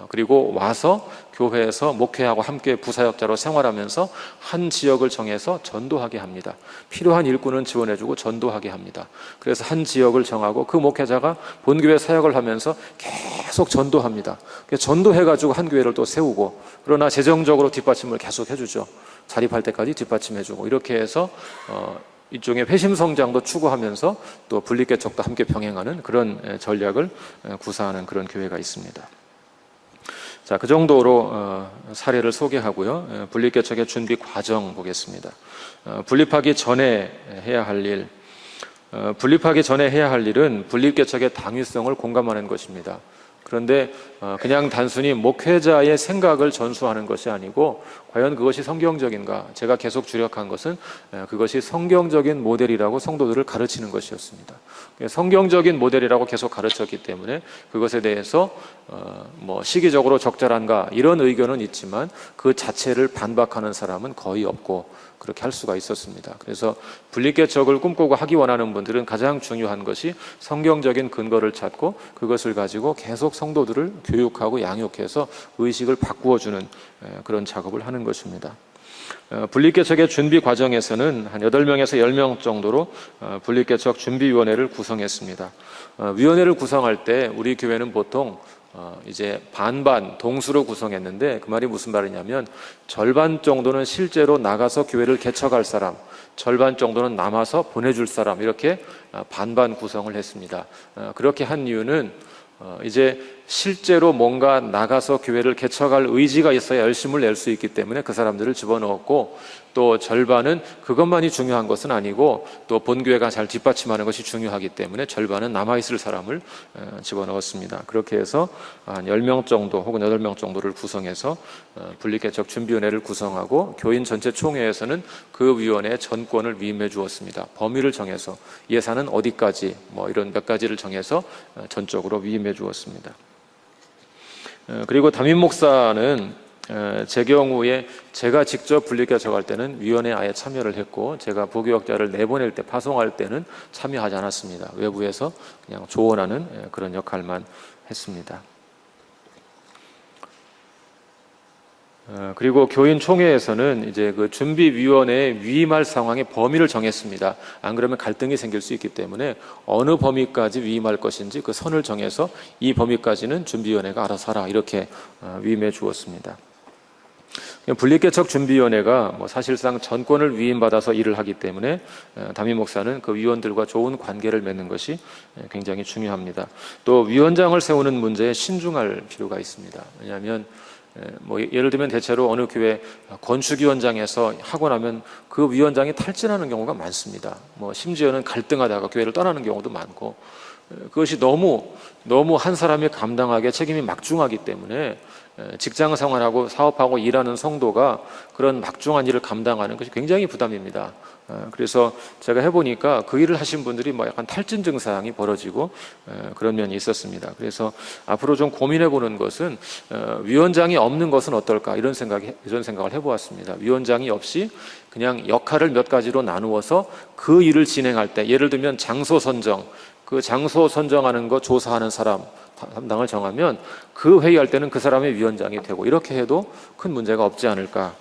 그리고 와서 교회에서 목회하고 함께 부사역자로 생활하면서 한 지역을 정해서 전도하게 합니다. 필요한 일꾼은 지원해주고 전도하게 합니다. 그래서 한 지역을 정하고 그 목회자가 본교회 사역을 하면서 계속 전도합니다. 전도해가지고 한 교회를 또 세우고, 그러나 재정적으로 뒷받침을 계속 해주죠. 자립할 때까지 뒷받침해주고, 이렇게 해서 일종의 회심 성장도 추구하면서 또 분립개척도 함께 병행하는 그런 전략을 구사하는 그런 교회가 있습니다. 자, 그 정도로 사례를 소개하고요. 분립개척의 준비 과정 보겠습니다. 분립하기 전에 해야 할 일, 분립하기 전에 해야 할 일은 분립개척의 당위성을 공감하는 것입니다. 그런데 그냥 단순히 목회자의 생각을 전수하는 것이 아니고 과연 그것이 성경적인가? 제가 계속 주력한 것은 그것이 성경적인 모델이라고 성도들을 가르치는 것이었습니다. 성경적인 모델이라고 계속 가르쳤기 때문에 그것에 대해서 시기적으로 적절한가 이런 의견은 있지만 그 자체를 반박하는 사람은 거의 없고 그렇게 할 수가 있었습니다. 그래서 분립개척을 꿈꾸고 하기 원하는 분들은 가장 중요한 것이 성경적인 근거를 찾고 그것을 가지고 계속 성도들을 교육하고 양육해서 의식을 바꾸어주는 그런 작업을 하는 것입니다. 분립개척의 준비 과정에서는 한 8명에서 10명 정도로 분립개척 준비위원회를 구성했습니다. 위원회를 구성할 때 우리 교회는 보통 이제 반반 동수로 구성했는데, 그 말이 무슨 말이냐면 절반 정도는 실제로 나가서 교회를 개척할 사람, 절반 정도는 남아서 보내줄 사람, 이렇게 반반 구성을 했습니다. 그렇게 한 이유는 이제 실제로 뭔가 나가서 교회를 개척할 의지가 있어야 열심을 낼 수 있기 때문에 그 사람들을 집어넣었고, 또 절반은 그것만이 중요한 것은 아니고 또 본교회가 잘 뒷받침하는 것이 중요하기 때문에 절반은 남아있을 사람을 집어넣었습니다. 그렇게 해서 한 10명 정도 혹은 8명 정도를 구성해서 분립개척 준비위원회를 구성하고, 교인 전체 총회에서는 그 위원회의 전권을 위임해 주었습니다. 범위를 정해서 예산은 어디까지 이런 몇 가지를 정해서 전적으로 위임해 주었습니다. 그리고 담임 목사는 제 경우에 제가 직접 분립개척할 때는 위원회에 아예 참여를 했고, 제가 부교역자를 내보낼 때, 파송할 때는 참여하지 않았습니다. 외부에서 그냥 조언하는 그런 역할만 했습니다. 그리고 교인 총회에서는 이제 그 준비위원회에 위임할 상황의 범위를 정했습니다. 안 그러면 갈등이 생길 수 있기 때문에 어느 범위까지 위임할 것인지 그 선을 정해서 이 범위까지는 준비위원회가 알아서 하라, 이렇게 위임해 주었습니다. 분립개척 준비위원회가 사실상 전권을 위임받아서 일을 하기 때문에 담임 목사는 그 위원들과 좋은 관계를 맺는 것이 굉장히 중요합니다. 또 위원장을 세우는 문제에 신중할 필요가 있습니다. 왜냐하면 예를 들면 대체로 어느 교회 건축위원장에서 하고 나면 그 위원장이 탈진하는 경우가 많습니다. 심지어는 갈등하다가 교회를 떠나는 경우도 많고, 그것이 너무 한 사람이 감당하기에 책임이 막중하기 때문에 직장 생활하고 사업하고 일하는 성도가 그런 막중한 일을 감당하는 것이 굉장히 부담입니다. 그래서 제가 해보니까 그 일을 하신 분들이 약간 탈진 증상이 벌어지고 그런 면이 있었습니다. 그래서 앞으로 좀 고민해보는 것은 위원장이 없는 것은 어떨까, 이런 생각을 해보았습니다. 위원장이 없이 그냥 역할을 몇 가지로 나누어서 그 일을 진행할 때, 예를 들면 장소 선정, 그 장소 선정하는 거 조사하는 사람 담당을 정하면 그 회의할 때는 그 사람이 위원장이 되고, 이렇게 해도 큰 문제가 없지 않을까,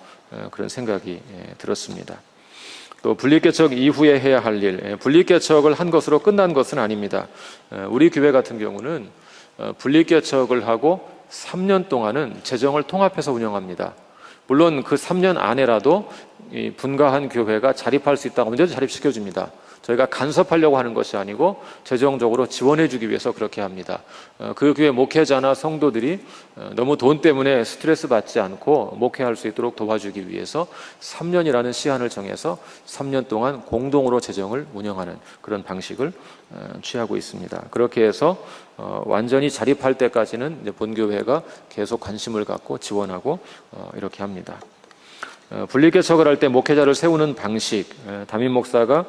그런 생각이 들었습니다. 또 분립개척 이후에 해야 할 일, 분립개척을 한 것으로 끝난 것은 아닙니다. 우리 교회 같은 경우는 분립개척을 하고 3년 동안은 재정을 통합해서 운영합니다. 물론 그 3년 안에라도 분가한 교회가 자립할 수 있다고 하면 자립시켜줍니다. 저희가 간섭하려고 하는 것이 아니고 재정적으로 지원해 주기 위해서 그렇게 합니다. 그 교회 목회자나 성도들이 너무 돈 때문에 스트레스 받지 않고 목회할 수 있도록 도와주기 위해서 3년이라는 시한을 정해서 3년 동안 공동으로 재정을 운영하는 그런 방식을 취하고 있습니다. 그렇게 해서 완전히 자립할 때까지는 본교회가 계속 관심을 갖고 지원하고 이렇게 합니다. 분립개척을 할 때 목회자를 세우는 방식, 담임 목사가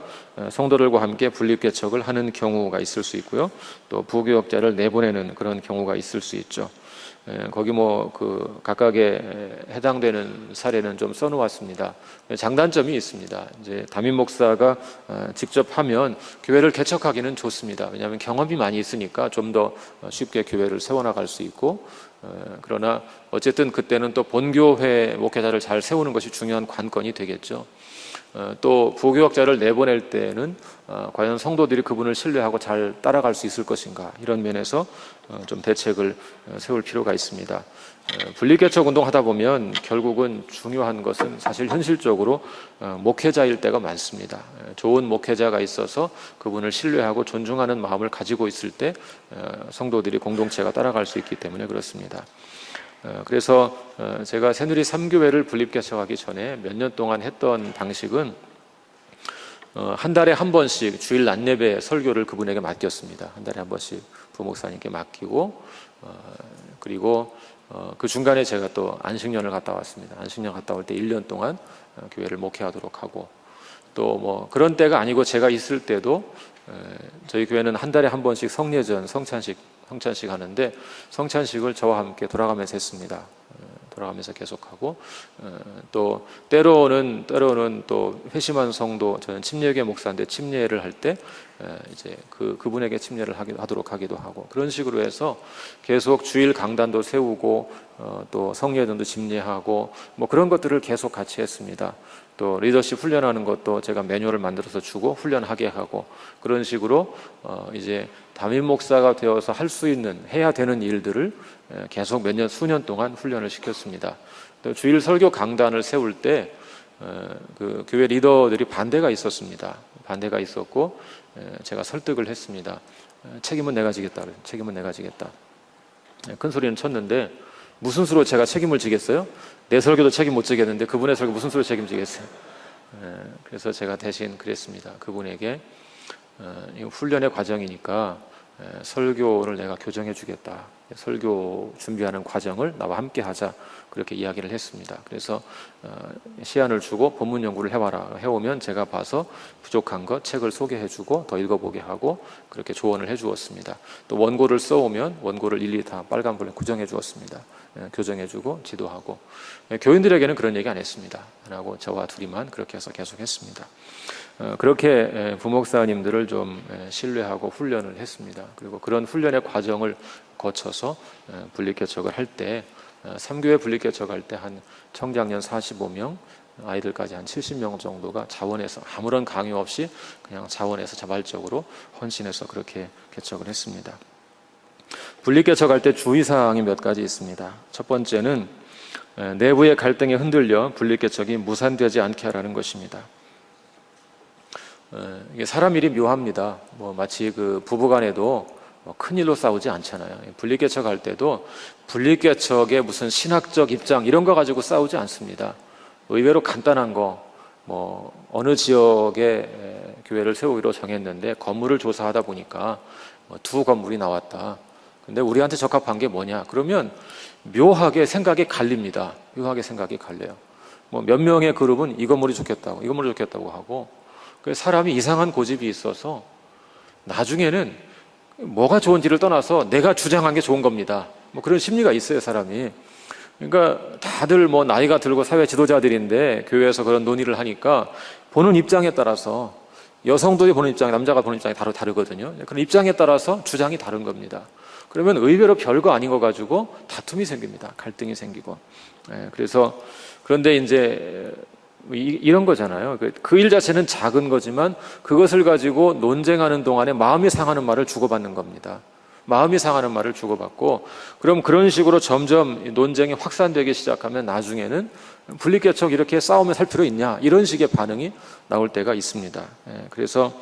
성도들과 함께 분립개척을 하는 경우가 있을 수 있고요. 또 부교역자를 내보내는 그런 경우가 있을 수 있죠. 거기 뭐 그 각각에 해당되는 사례는 좀 써놓았습니다. 장단점이 있습니다. 이제 담임 목사가 직접 하면 교회를 개척하기는 좋습니다. 왜냐하면 경험이 많이 있으니까 좀 더 쉽게 교회를 세워나갈 수 있고, 그러나 어쨌든 그때는 또 본교회 목회자를 잘 세우는 것이 중요한 관건이 되겠죠. 또 부교역자를 내보낼 때는 과연 성도들이 그분을 신뢰하고 잘 따라갈 수 있을 것인가, 이런 면에서 좀 대책을 세울 필요가 있습니다. 분리개척 운동 하다 보면 결국은 중요한 것은 사실 현실적으로 목회자일 때가 많습니다. 좋은 목회자가 있어서 그분을 신뢰하고 존중하는 마음을 가지고 있을 때 성도들이 공동체가 따라갈 수 있기 때문에 그렇습니다. 그래서 제가 새누리 3교회를 분립개척하기 전에 몇 년 동안 했던 방식은 한 달에 한 번씩 주일 낮예배 설교를 그분에게 맡겼습니다. 한 달에 한 번씩 부목사님께 맡기고, 그리고 그 중간에 제가 또 안식년을 갔다 왔습니다. 안식년 갔다 올 때 1년 동안 교회를 목회하도록 하고, 또 뭐 그런 때가 아니고 제가 있을 때도 저희 교회는 한 달에 한 번씩 성례전, 성찬식 하는데 성찬식을 저와 함께 돌아가면서 했습니다. 돌아가면서 계속하고, 또 때로는 또 회심한 성도, 저는 침례교회 목사인데 침례를 할 때 이제 그분에게 침례를 하도록 하기도 하고, 그런 식으로 해서 계속 주일 강단도 세우고, 또 성례전도 집례하고, 뭐 그런 것들을 계속 같이 했습니다. 또 리더십 훈련하는 것도 제가 매뉴얼을 만들어서 주고 훈련하게 하고, 그런 식으로 이제 담임 목사가 되어서 할 수 있는, 해야 되는 일들을 계속 수년 동안 훈련을 시켰습니다. 또 주일 설교 강단을 세울 때 그 교회 리더들이 반대가 있었습니다. 반대가 있었고, 제가 설득을 했습니다. 책임은 내가 지겠다. 책임은 내가 지겠다. 큰 소리는 쳤는데, 무슨 수로 제가 책임을 지겠어요? 내 설교도 책임 못 지겠는데 그분의 설교 무슨 수로 책임지겠어요? 그래서 제가 대신 그랬습니다. 그분에게 이 훈련의 과정이니까 설교를 내가 교정해 주겠다. 설교 준비하는 과정을 나와 함께 하자. 그렇게 이야기를 했습니다. 그래서 시안을 주고 본문 연구를 해와라. 해오면 제가 봐서 부족한 것 책을 소개해 주고 더 읽어보게 하고, 그렇게 조언을 해 주었습니다. 또 원고를 써오면 원고를 일일이 다 빨간불에 구정해 주었습니다. 교정해 주고 지도하고. 교인들에게는 그런 얘기 안 했습니다. 안 하고 저와 둘이만 그렇게 해서 계속 했습니다. 그렇게 부목사님들을 좀 신뢰하고 훈련을 했습니다. 그리고 그런 훈련의 과정을 거쳐서 분립개척을 할 때, 3교회 분립개척할 때 한 청장년 45명, 아이들까지 한 70명 정도가 자원해서, 아무런 강요 없이 그냥 자원해서 자발적으로 헌신해서 그렇게 개척을 했습니다. 분립개척할 때 주의사항이 몇 가지 있습니다. 첫 번째는 내부의 갈등에 흔들려 분립개척이 무산되지 않게 하라는 것입니다. 이게 사람 일이 묘합니다. 뭐 마치 그 부부간에도 큰 일로 싸우지 않잖아요. 분립개척할 때도 분립개척의 무슨 신학적 입장 이런 거 가지고 싸우지 않습니다. 의외로 간단한 거, 뭐 어느 지역에 교회를 세우기로 정했는데 건물을 조사하다 보니까 두 건물이 나왔다. 근데 우리한테 적합한 게 뭐냐? 그러면 묘하게 생각이 갈립니다. 묘하게 생각이 갈려요. 뭐 몇 명의 그룹은 이 건물이 좋겠다고, 이 건물이 좋겠다고 하고, 사람이 이상한 고집이 있어서 나중에는 뭐가 좋은지를 떠나서 내가 주장한 게 좋은 겁니다. 뭐 그런 심리가 있어요, 사람이. 그러니까 다들 뭐 나이가 들고 사회 지도자들인데 교회에서 그런 논의를 하니까 보는 입장에 따라서, 여성들이 보는 입장, 남자가 보는 입장이 다르거든요. 그런 입장에 따라서 주장이 다른 겁니다. 그러면 의외로 별거 아닌 거 가지고 다툼이 생깁니다. 갈등이 생기고. 그래서 그런데 이제 이런 거잖아요. 그 일 자체는 작은 거지만 그것을 가지고 논쟁하는 동안에 마음이 상하는 말을 주고받는 겁니다. 마음이 상하는 말을 주고받고, 그럼 그런 식으로 점점 논쟁이 확산되기 시작하면 나중에는 분립개척 이렇게 싸우며 살 필요 있냐, 이런 식의 반응이 나올 때가 있습니다. 그래서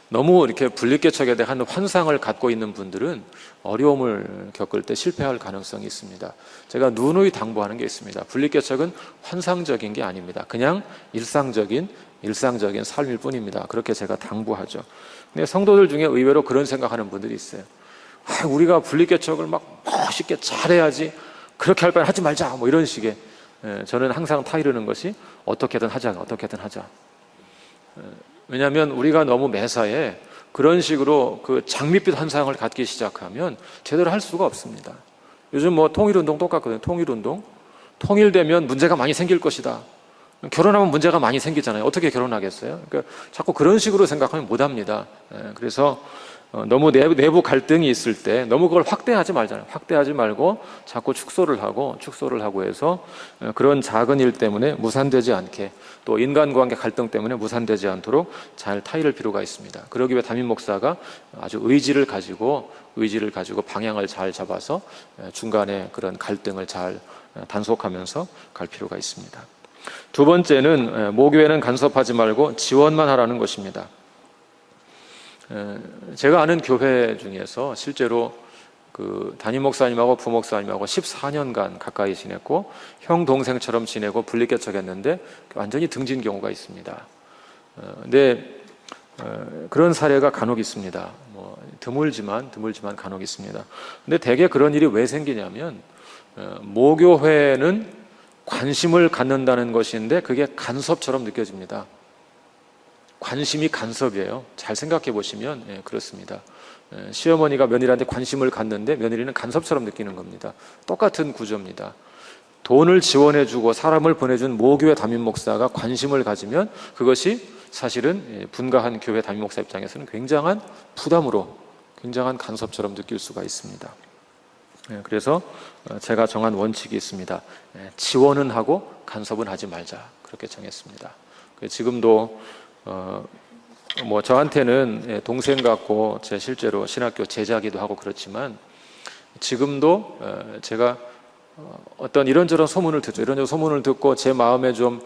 너무 이렇게 분립개척에 대한 환상을 갖고 있는 분들은 어려움을 겪을 때 실패할 가능성이 있습니다. 제가 누누이 당부하는 게 있습니다. 분립개척은 환상적인 게 아닙니다. 그냥 일상적인 삶일 뿐입니다. 그렇게 제가 당부하죠. 근데 성도들 중에 의외로 그런 생각하는 분들이 있어요. 우리가 분립개척을 막 멋있게 잘해야지, 그렇게 할 바엔 하지 말자, 뭐 이런 식의. 저는 항상 타이르는 것이 어떻게든 하자. 왜냐하면 우리가 너무 매사에 그런 식으로 그 장밋빛 환상을 갖기 시작하면 제대로 할 수가 없습니다. 요즘 뭐 통일운동 똑같거든요. 통일운동. 통일되면 문제가 많이 생길 것이다. 결혼하면 문제가 많이 생기잖아요. 어떻게 결혼하겠어요? 그러니까 자꾸 그런 식으로 생각하면 못합니다. 그래서 너무 내부 갈등이 있을 때 너무 그걸 확대하지 말잖아요. 확대하지 말고 자꾸 축소를 하고 해서 그런 작은 일 때문에 무산되지 않게, 또 인간관계 갈등 때문에 무산되지 않도록 잘 타이를 필요가 있습니다. 그러기 위해 담임 목사가 아주 의지를 가지고 방향을 잘 잡아서 중간에 그런 갈등을 잘 단속하면서 갈 필요가 있습니다. 두 번째는 모교회는 간섭하지 말고 지원만 하라는 것입니다. 제가 아는 교회 중에서 실제로 그 담임 목사님하고 부목사님하고 14년간 가까이 지냈고 형 동생처럼 지내고 분리개척했는데 완전히 등진 경우가 있습니다. 근데 그런 사례가 간혹 있습니다. 뭐 드물지만 간혹 있습니다. 근데 대개 그런 일이 왜 생기냐면 모교회는 관심을 갖는다는 것인데 그게 간섭처럼 느껴집니다. 관심이 간섭이에요. 잘 생각해 보시면 그렇습니다. 시어머니가 며느리한테 관심을 갖는데 며느리는 간섭처럼 느끼는 겁니다. 똑같은 구조입니다. 돈을 지원해주고 사람을 보내준 모교회 담임 목사가 관심을 가지면 그것이 사실은 분가한 교회 담임 목사 입장에서는 굉장한 부담으로, 굉장한 간섭처럼 느낄 수가 있습니다. 그래서 제가 정한 원칙이 있습니다. 지원은 하고 간섭은 하지 말자, 그렇게 정했습니다. 지금도 뭐 저한테는 동생 같고 제 실제로 신학교 제자기도 하고 그렇지만 지금도 제가 어떤 이런저런 소문을 듣죠. 이런저런 소문을 듣고 제 마음에 좀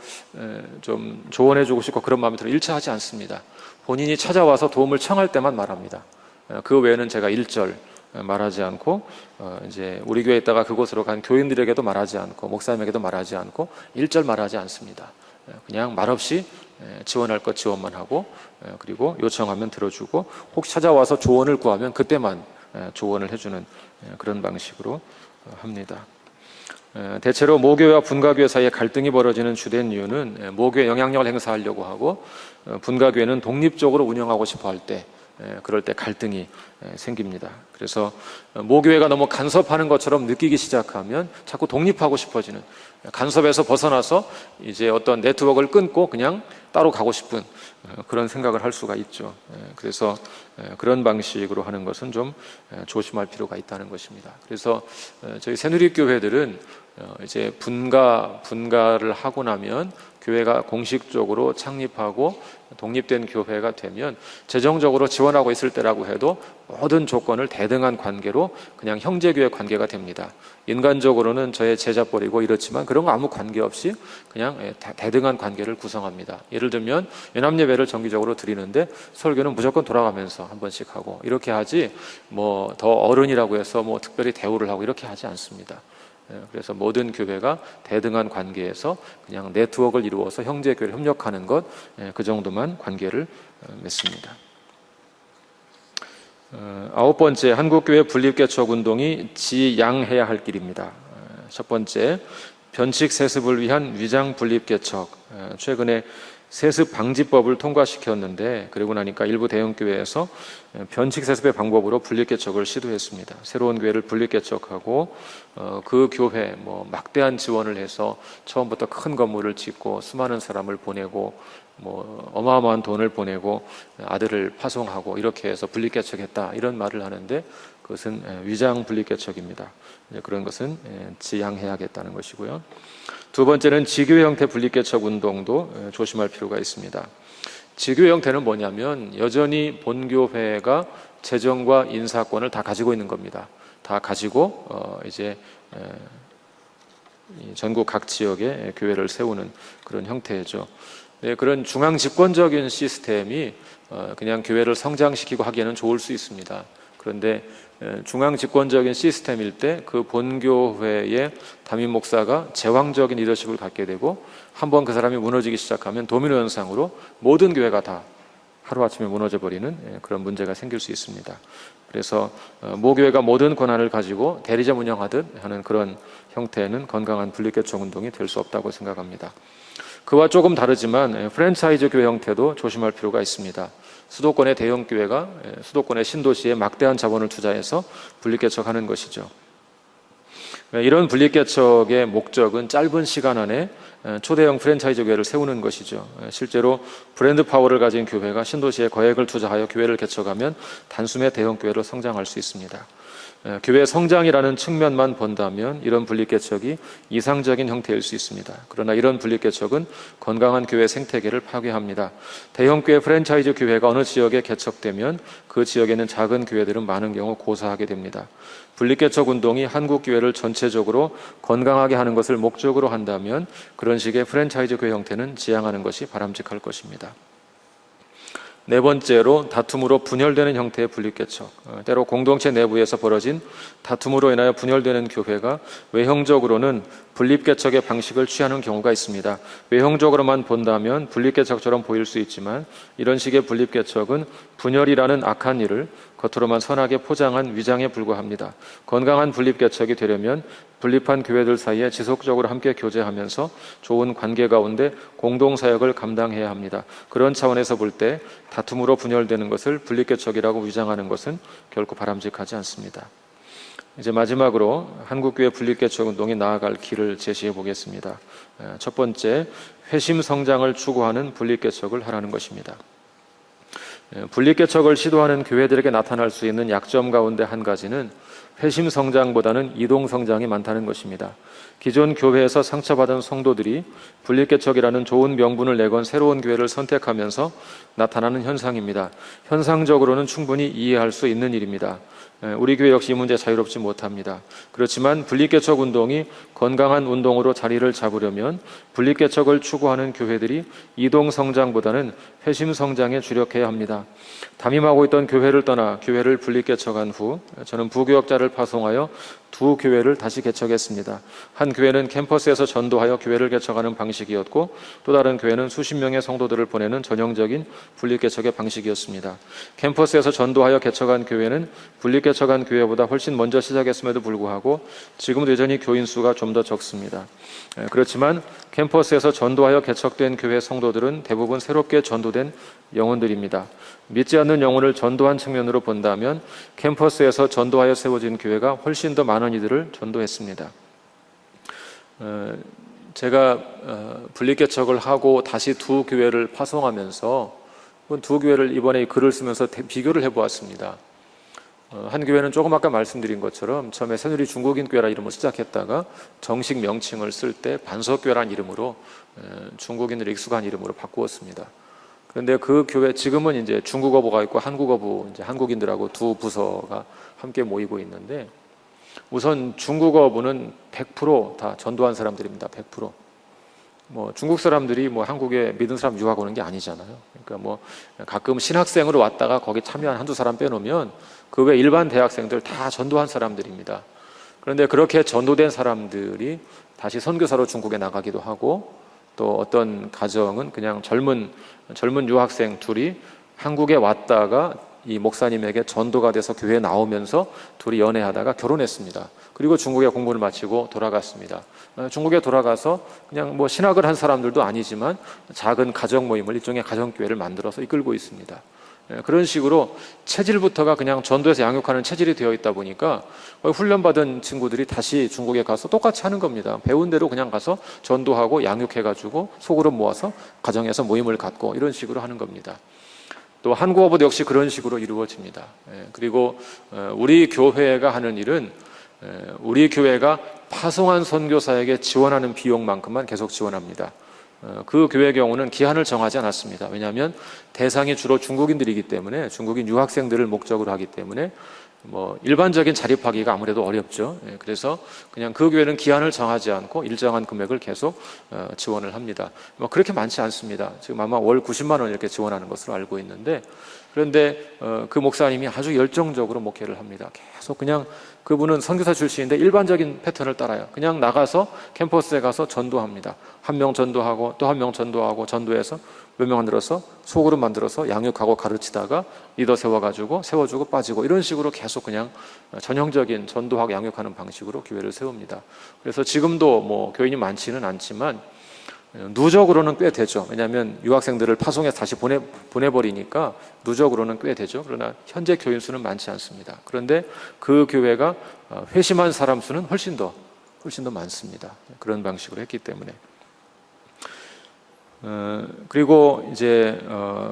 조언해주고 싶고 그런 마음이 들어 일치하지 않습니다. 본인이 찾아와서 도움을 청할 때만 말합니다. 그 외에는 제가 일절 말하지 않고 이제 우리 교회에 있다가 그곳으로 간 교인들에게도 말하지 않고 목사님에게도 말하지 않고 일절 말하지 않습니다. 그냥 말없이 지원할 것 지원만 하고 그리고 요청하면 들어주고 혹시 찾아와서 조언을 구하면 그때만 조언을 해주는 그런 방식으로 합니다. 대체로 모교회와 분가교회 사이에 갈등이 벌어지는 주된 이유는 모교회 영향력을 행사하려고 하고 분가교회는 독립적으로 운영하고 싶어 할 때, 그럴 때 갈등이 생깁니다. 그래서 모교회가 너무 간섭하는 것처럼 느끼기 시작하면 자꾸 독립하고 싶어지는, 간섭에서 벗어나서 이제 어떤 네트워크를 끊고 그냥 따로 가고 싶은 그런 생각을 할 수가 있죠. 그래서 그런 방식으로 하는 것은 좀 조심할 필요가 있다는 것입니다. 그래서 저희 새누리교회들은 이제 분가를 하고 나면 교회가 공식적으로 창립하고 독립된 교회가 되면 재정적으로 지원하고 있을 때라고 해도 모든 조건을 대등한 관계로 그냥 형제교회 관계가 됩니다. 인간적으로는 저의 제자뻘이고 이렇지만 그런 거 아무 관계없이 그냥 대등한 관계를 구성합니다. 예를 들면 연합예배를 정기적으로 드리는데 설교는 무조건 돌아가면서 한 번씩 하고 이렇게 하지 뭐 더 어른이라고 해서 뭐 특별히 대우를 하고 이렇게 하지 않습니다. 그래서 모든 교회가 대등한 관계에서 그냥 네트워크를 이루어서 형제교회를 협력하는 것, 그 정도만 관계를 맺습니다. 아홉 번째, 한국교회 분립개척운동이 지양해야 할 길입니다. 첫 번째, 변칙 세습을 위한 위장 분립개척. 최근에 세습 방지법을 통과시켰는데 그러고 나니까 일부 대형교회에서 변칙 세습의 방법으로 분립개척을 시도했습니다. 새로운 교회를 분립개척하고 그 교회 뭐 막대한 지원을 해서 처음부터 큰 건물을 짓고 수많은 사람을 보내고 뭐 어마어마한 돈을 보내고 아들을 파송하고 이렇게 해서 분립개척했다 이런 말을 하는데 그것은 위장 분립개척입니다. 그런 것은 지양해야겠다는 것이고요. 두 번째는 지교회 형태 분립개척 운동도 조심할 필요가 있습니다. 지교회 형태는 뭐냐면 여전히 본교회가 재정과 인사권을 다 가지고 있는 겁니다. 다 가지고 이제 전국 각 지역에 교회를 세우는 그런 형태죠. 그런 중앙 집권적인 시스템이 그냥 교회를 성장시키고 하기에는 좋을 수 있습니다. 그런데 중앙 집권적인 시스템일 때 그 본교회의 담임 목사가 제왕적인 리더십을 갖게 되고 한번 그 사람이 무너지기 시작하면 도미노 현상으로 모든 교회가 다 하루아침에 무너져버리는 그런 문제가 생길 수 있습니다. 그래서 모교회가 모든 권한을 가지고 대리점 운영하듯 하는 그런 형태는 건강한 분립개척 운동이 될 수 없다고 생각합니다. 그와 조금 다르지만 프랜차이즈 교회 형태도 조심할 필요가 있습니다. 수도권의 대형교회가 수도권의 신도시에 막대한 자본을 투자해서 분립개척하는 것이죠. 이런 분립개척의 목적은 짧은 시간 안에 초대형 프랜차이즈 교회를 세우는 것이죠. 실제로 브랜드 파워를 가진 교회가 신도시에 거액을 투자하여 교회를 개척하면 단숨에 대형 교회로 성장할 수 있습니다. 교회 성장이라는 측면만 본다면 이런 분립개척이 이상적인 형태일 수 있습니다. 그러나 이런 분립개척은 건강한 교회 생태계를 파괴합니다. 대형 교회 프랜차이즈 교회가 어느 지역에 개척되면 그 지역에는 작은 교회들은 많은 경우 고사하게 됩니다. 분립개척 운동이 한국 교회를 전체적으로 건강하게 하는 것을 목적으로 한다면 그런 식의 프랜차이즈 교회 형태는 지양하는 것이 바람직할 것입니다. 네 번째로 다툼으로 분열되는 형태의 분립개척. 때로 공동체 내부에서 벌어진 다툼으로 인하여 분열되는 교회가 외형적으로는 분립개척의 방식을 취하는 경우가 있습니다. 외형적으로만 본다면 분립개척처럼 보일 수 있지만 이런 식의 분립개척은 분열이라는 악한 일을 겉으로만 선하게 포장한 위장에 불과합니다. 건강한 분립개척이 되려면 분립한 교회들 사이에 지속적으로 함께 교제하면서 좋은 관계 가운데 공동사역을 감당해야 합니다. 그런 차원에서 볼 때 다툼으로 분열되는 것을 분립개척이라고 위장하는 것은 결코 바람직하지 않습니다. 이제 마지막으로 한국교회 분립개척 운동이 나아갈 길을 제시해 보겠습니다. 첫 번째, 회심 성장을 추구하는 분립개척을 하라는 것입니다. 분립개척을 시도하는 교회들에게 나타날 수 있는 약점 가운데 한 가지는 회심 성장보다는 이동 성장이 많다는 것입니다. 기존 교회에서 상처받은 성도들이 분립개척이라는 좋은 명분을 내건 새로운 교회를 선택하면서 나타나는 현상입니다. 현상적으로는 충분히 이해할 수 있는 일입니다. 우리 교회 역시 이 문제 자유롭지 못합니다. 그렇지만 분립개척 운동이 건강한 운동으로 자리를 잡으려면 분립개척을 추구하는 교회들이 이동 성장보다는 회심 성장에 주력해야 합니다. 담임하고 있던 교회를 떠나 교회를 분립개척한 후 저는 부교역자를 파송하여 두 교회를 다시 개척했습니다. 한 교회는 캠퍼스에서 전도하여 교회를 개척하는 방식이었고 또 다른 교회는 수십 명의 성도들을 보내는 전형적인 분립개척의 방식이었습니다. 캠퍼스에서 전도하여 개척한 교회는 분립개척한 교회보다 훨씬 먼저 시작했음에도 불구하고 지금도 여전히 교인 수가 좀 더 적습니다. 그렇지만 캠퍼스에서 전도하여 개척된 교회 성도들은 대부분 새롭게 전도된 영혼들입니다. 믿지 않는 영혼을 전도한 측면으로 본다면 캠퍼스에서 전도하여 세워진 교회가 훨씬 더 많은 이들을 전도했습니다. 제가 분립개척을 하고 다시 두 교회를 파송하면서 두 교회를 이번에 글을 쓰면서 비교를 해보았습니다. 한 교회는 조금 아까 말씀드린 것처럼 처음에 새누리 중국인 교회라 이름을 시작했다가 정식 명칭을 쓸 때 반석교회라는 이름으로 중국인들이 익숙한 이름으로 바꾸었습니다. 그런데 그 교회 지금은 이제 중국어부가 있고 한국어부 이제 한국인들하고 두 부서가 함께 모이고 있는데 우선 중국어부는 100% 전도한 사람들입니다. 100%. 중국 사람들이 한국에 믿은 사람 유학 오는 게 아니잖아요. 그러니까 가끔 신학생으로 왔다가 거기 참여한 한두 사람 빼놓으면 그 외 일반 대학생들 다 전도한 사람들입니다. 그런데 그렇게 전도된 사람들이 다시 선교사로 중국에 나가기도 하고 또 어떤 가정은 그냥 젊은 유학생 둘이 한국에 왔다가 이 목사님에게 전도가 돼서 교회에 나오면서 둘이 연애하다가 결혼했습니다. 그리고 중국에 공부를 마치고 돌아갔습니다. 중국에 돌아가서 그냥 신학을 한 사람들도 아니지만 작은 가정 모임을 일종의 가정교회를 만들어서 이끌고 있습니다. 그런 식으로 체질부터가 그냥 전도에서 양육하는 체질이 되어 있다 보니까 훈련받은 친구들이 다시 중국에 가서 똑같이 하는 겁니다. 배운 대로 그냥 가서 전도하고 양육해가지고 소그룹 모아서 가정에서 모임을 갖고 이런 식으로 하는 겁니다. 또 한국어부도 역시 그런 식으로 이루어집니다. 그리고 우리 교회가 하는 일은 우리 교회가 파송한 선교사에게 지원하는 비용만큼만 계속 지원합니다. 그 교회의 경우는 기한을 정하지 않았습니다. 왜냐하면 대상이 주로 중국인들이기 때문에 중국인 유학생들을 목적으로 하기 때문에 일반적인 자립하기가 아무래도 어렵죠. 그래서 그냥 그 교회는 기한을 정하지 않고 일정한 금액을 계속 지원을 합니다. 그렇게 많지 않습니다. 지금 아마 월 90만 원 이렇게 지원하는 것으로 알고 있는데 그런데 그 목사님이 아주 열정적으로 목회를 합니다. 계속 그냥 그분은 선교사 출신인데 일반적인 패턴을 따라요. 그냥 나가서 캠퍼스에 가서 전도합니다. 한 명 전도하고 또 한 명 전도하고 전도해서 몇 명 만들어서 소그룹 만들어서 양육하고 가르치다가 리더 세워주고 빠지고 이런 식으로 계속 그냥 전형적인 전도하고 양육하는 방식으로 교회를 세웁니다. 그래서 지금도 교인이 많지는 않지만 누적으로는 꽤 되죠. 왜냐하면 유학생들을 파송해서 다시 보내버리니까 누적으로는 꽤 되죠. 그러나 현재 교인 수는 많지 않습니다. 그런데 그 교회가 회심한 사람 수는 훨씬 더 많습니다. 그런 방식으로 했기 때문에. 그리고 이제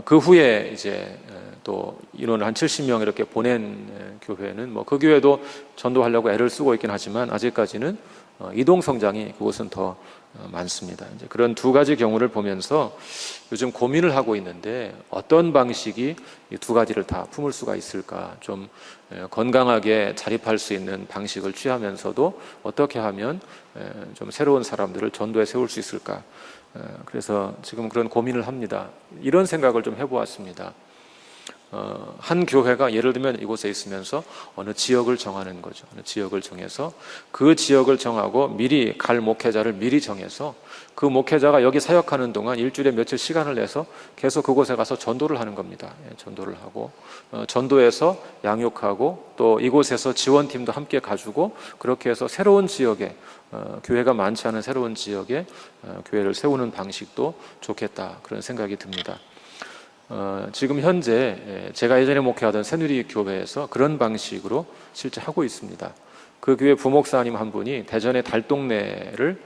그 후에 이제 또 인원을 한 70명 이렇게 보낸 교회는 뭐 그 교회도 전도하려고 애를 쓰고 있긴 하지만 아직까지는 이동 성장이 그곳은 더 많습니다. 이제 그런 두 가지 경우를 보면서 요즘 고민을 하고 있는데 어떤 방식이 이 두 가지를 다 품을 수가 있을까? 좀 건강하게 자립할 수 있는 방식을 취하면서도 어떻게 하면 좀 새로운 사람들을 전도에 세울 수 있을까? 그래서 지금 그런 고민을 합니다. 이런 생각을 좀 해보았습니다. 한 교회가 예를 들면 이곳에 있으면서 어느 지역을 정하는 거죠. 어느 지역을 정해서 그 지역을 정하고 미리 갈 목회자를 미리 정해서 그 목회자가 여기 사역하는 동안 일주일에 며칠 시간을 내서 계속 그곳에 가서 전도를 하는 겁니다. 전도를 하고 전도해서 양육하고 또 이곳에서 지원팀도 함께 가지고 그렇게 해서 새로운 지역에 교회가 많지 않은 새로운 지역에 교회를 세우는 방식도 좋겠다 그런 생각이 듭니다. 지금 현재 제가 예전에 목회하던 새누리 교회에서 그런 방식으로 실제 하고 있습니다. 그 교회 부목사님 한 분이 대전의 달동네를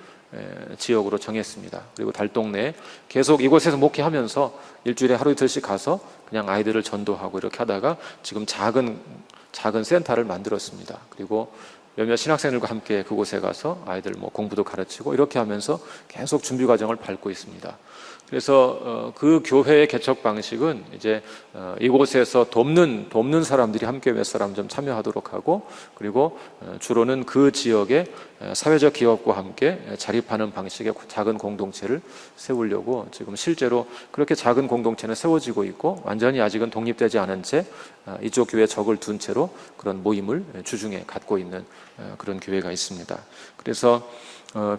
지역으로 정했습니다. 그리고 달동네에 계속 이곳에서 목회하면서 일주일에 하루 이틀씩 가서 그냥 아이들을 전도하고 이렇게 하다가 지금 작은 센터를 만들었습니다. 그리고 몇몇 신학생들과 함께 그곳에 가서 아이들 뭐 공부도 가르치고 이렇게 하면서 계속 준비 과정을 밟고 있습니다. 그래서 그 교회의 개척 방식은 이제 이곳에서 돕는 사람들이 함께 몇 사람 좀 참여하도록 하고 그리고 주로는 그 지역의 사회적 기업과 함께 자립하는 방식의 작은 공동체를 세우려고 지금 실제로 그렇게 작은 공동체는 세워지고 있고 완전히 아직은 독립되지 않은 채 이쪽 교회에 적을 둔 채로 그런 모임을 주중에 갖고 있는 그런 교회가 있습니다. 그래서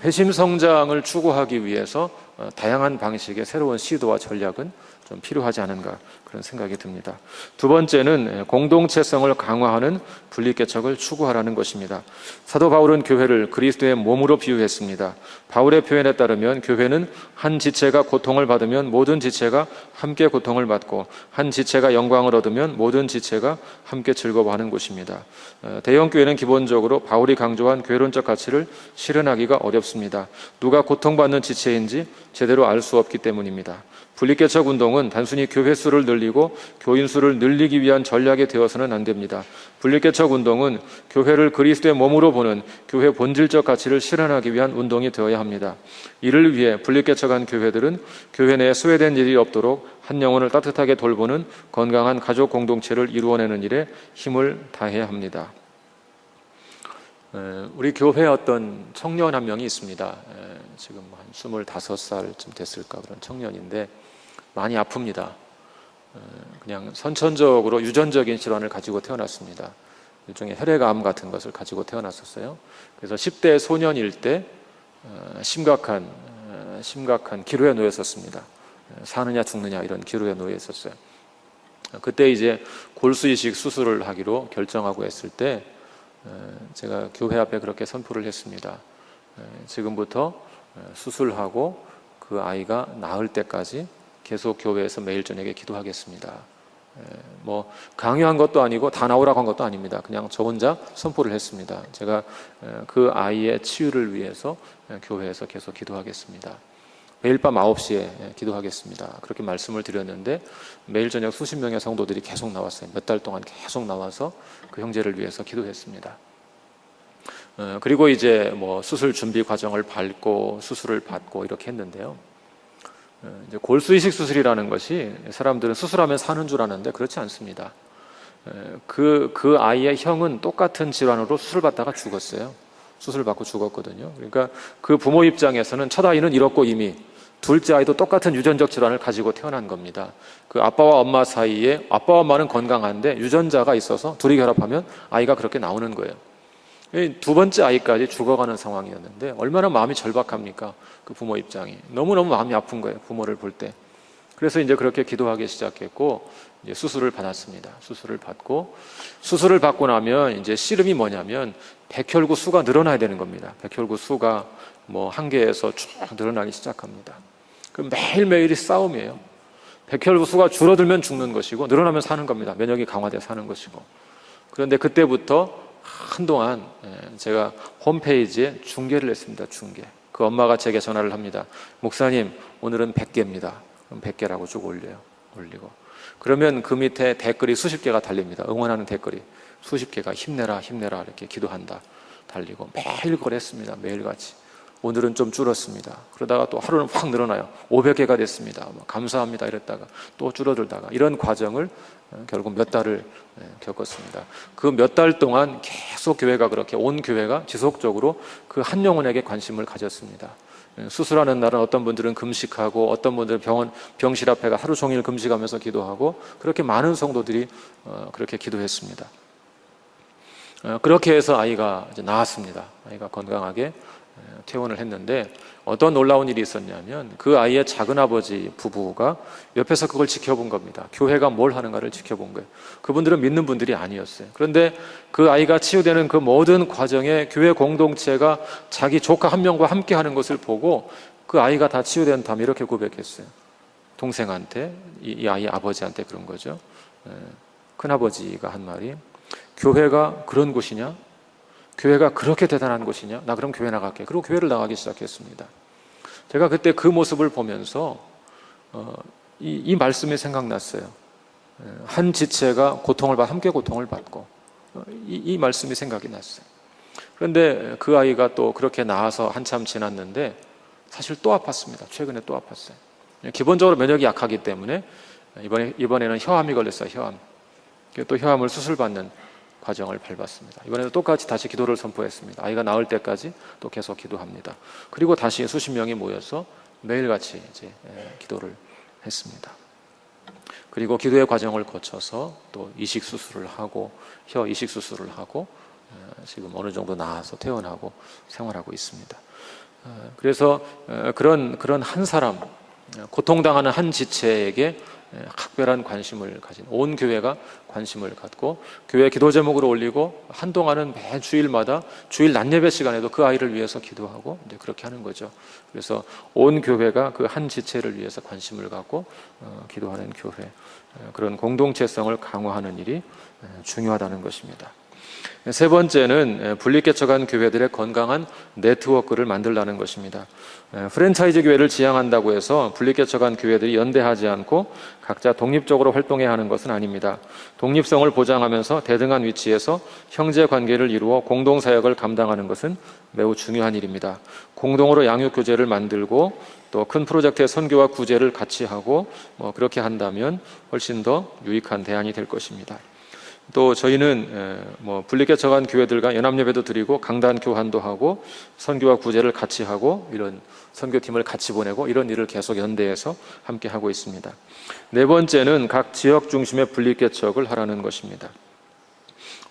회심 성장을 추구하기 위해서 다양한 방식의 새로운 시도와 전략은 좀 필요하지 않은가 그런 생각이 듭니다. 두 번째는 공동체성을 강화하는 분리개척을 추구하라는 것입니다. 사도 바울은 교회를 그리스도의 몸으로 비유했습니다. 바울의 표현에 따르면 교회는 한 지체가 고통을 받으면 모든 지체가 함께 고통을 받고 한 지체가 영광을 얻으면 모든 지체가 함께 즐거워하는 곳입니다. 대형교회는 기본적으로 바울이 강조한 교회론적 가치를 실현하기가 어렵습니다. 누가 고통받는 지체인지 제대로 알 수 없기 때문입니다. 분리개척 운동은 단순히 교회 수를 늘리고 교인 수를 늘리기 위한 전략이 되어서는 안 됩니다. 분리개척 운동은 교회를 그리스도의 몸으로 보는 교회 본질적 가치를 실현하기 위한 운동이 되어야 합니다. 이를 위해 분리개척한 교회들은 교회 내에 소외된 일이 없도록 한 영혼을 따뜻하게 돌보는 건강한 가족 공동체를 이루어내는 일에 힘을 다해야 합니다. 우리 교회에 어떤 청년 한 명이 있습니다. 지금 한 25살쯤 됐을까 그런 청년인데 많이 아픕니다. 그냥 선천적으로 유전적인 질환을 가지고 태어났습니다. 일종의 혈액암 같은 것을 가지고 태어났었어요. 그래서 10대 소년일 때 심각한 기로에 놓였었습니다. 사느냐 죽느냐 이런 기로에 놓여 있었어요. 그때 이제 골수이식 수술을 하기로 결정하고 했을 때 제가 교회 앞에 그렇게 선포를 했습니다. 지금부터 수술하고 그 아이가 나을 때까지 계속 교회에서 매일 저녁에 기도하겠습니다. 뭐 강요한 것도 아니고 다 나오라고 한 것도 아닙니다. 그냥 저 혼자 선포를 했습니다. 제가 그 아이의 치유를 위해서 교회에서 계속 기도하겠습니다. 매일 밤 9시에 기도하겠습니다. 그렇게 말씀을 드렸는데 매일 저녁 수십 명의 성도들이 계속 나왔어요. 몇 달 동안 계속 나와서 그 형제를 위해서 기도했습니다. 그리고 이제 뭐 수술 준비 과정을 밟고 수술을 받고 이렇게 했는데요. 이제 골수이식 수술이라는 것이 사람들은 수술하면 사는 줄 아는데 그렇지 않습니다. 그 아이의 형은 똑같은 질환으로 수술받다가 죽었어요. 수술받고 죽었거든요. 그러니까 그 부모 입장에서는 첫 아이는 잃었고 이미 둘째 아이도 똑같은 유전적 질환을 가지고 태어난 겁니다. 그 아빠와 엄마 사이에 아빠와 엄마는 건강한데 유전자가 있어서 둘이 결합하면 아이가 그렇게 나오는 거예요. 두 번째 아이까지 죽어가는 상황이었는데 얼마나 마음이 절박합니까? 그 부모 입장이. 너무너무 마음이 아픈 거예요. 부모를 볼 때. 그래서 이제 그렇게 기도하기 시작했고 이제 수술을 받았습니다. 수술을 받고 나면 이제 씨름이 뭐냐면 백혈구 수가 늘어나야 되는 겁니다. 백혈구 수가 뭐 1개에서 쭉 늘어나기 시작합니다. 그럼 매일매일이 싸움이에요. 백혈구 수가 줄어들면 죽는 것이고 늘어나면 사는 겁니다. 면역이 강화돼 사는 것이고. 그런데 그때부터 한동안 제가 홈페이지에 중계를 했습니다. 중계. 그 엄마가 제게 전화를 합니다. 목사님, 오늘은 100개입니다. 그럼 100개라고 쭉 올리고. 그러면 그 밑에 댓글이 수십 개가 달립니다. 응원하는 댓글이 수십 개가 힘내라 이렇게 기도한다 달리고 매일 그랬습니다. 매일같이. 오늘은 좀 줄었습니다. 그러다가 또 하루는 확 늘어나요. 500개가 됐습니다. 감사합니다 이랬다가 또 줄어들다가 이런 과정을 결국 몇 달을 겪었습니다. 그 몇 달 동안 계속 교회가 그렇게 온 교회가 지속적으로 그 한 영혼에게 관심을 가졌습니다. 수술하는 날은 어떤 분들은 금식하고 어떤 분들은 병실 앞에 하루 종일 금식하면서 기도하고 그렇게 많은 성도들이 그렇게 기도했습니다. 그렇게 해서 아이가 이제 나았습니다. 아이가 건강하게 퇴원을 했는데 어떤 놀라운 일이 있었냐면 그 아이의 작은아버지 부부가 옆에서 그걸 지켜본 겁니다. 교회가 뭘 하는가를 지켜본 거예요. 그분들은 믿는 분들이 아니었어요. 그런데 그 아이가 치유되는 그 모든 과정에 교회 공동체가 자기 조카 한 명과 함께 하는 것을 보고 그 아이가 다 치유된 다음에 이렇게 고백했어요. 동생한테, 이 아이 아버지한테 그런 거죠. 큰아버지가 한 말이 교회가 그런 곳이냐? 교회가 그렇게 대단한 곳이냐? 나 그럼 교회 나갈게. 그리고 교회를 나가기 시작했습니다. 제가 그때 그 모습을 보면서 이 말씀이 생각났어요. 한 지체가 함께 고통을 받고 이 말씀이 생각이 났어요. 그런데 그 아이가 또 그렇게 나아서 한참 지났는데 사실 또 아팠습니다. 최근에 또 아팠어요. 기본적으로 면역이 약하기 때문에 이번에는 혀암이 걸렸어요. 혀암. 또 혀암을 수술받는 과정을 밟았습니다. 이번에도 똑같이 다시 기도를 선포했습니다. 아이가 나을 때까지 또 계속 기도합니다. 그리고 다시 수십 명이 모여서 매일같이 이제 기도를 했습니다. 그리고 기도의 과정을 거쳐서 또 이식 수술을 하고 혀 이식 수술을 하고 지금 어느 정도 나아서 퇴원하고 생활하고 있습니다. 그래서 그런 한 사람, 고통당하는 한 지체에게 각별한 관심을 가진 온 교회가 관심을 갖고 교회 기도 제목으로 올리고 한동안은 매 주일마다 주일 낮 예배 시간에도 그 아이를 위해서 기도하고 이제 그렇게 하는 거죠. 그래서 온 교회가 그 한 지체를 위해서 관심을 갖고 기도하는 교회, 그런 공동체성을 강화하는 일이 중요하다는 것입니다. 세 번째는 분리개척한 교회들의 건강한 네트워크를 만들라는 것입니다. 프랜차이즈 교회를 지향한다고 해서 분리개척한 교회들이 연대하지 않고 각자 독립적으로 활동해야 하는 것은 아닙니다. 독립성을 보장하면서 대등한 위치에서 형제 관계를 이루어 공동사역을 감당하는 것은 매우 중요한 일입니다. 공동으로 양육교제를 만들고 또 큰 프로젝트의 선교와 구제를 같이 하고 그렇게 한다면 훨씬 더 유익한 대안이 될 것입니다. 또 저희는 분리개척한 교회들과 연합예배도 드리고 강단 교환도 하고 선교와 구제를 같이 하고 이런 선교팀을 같이 보내고 이런 일을 계속 연대해서 함께 하고 있습니다. 네 번째는 각 지역 중심의 분리개척을 하라는 것입니다.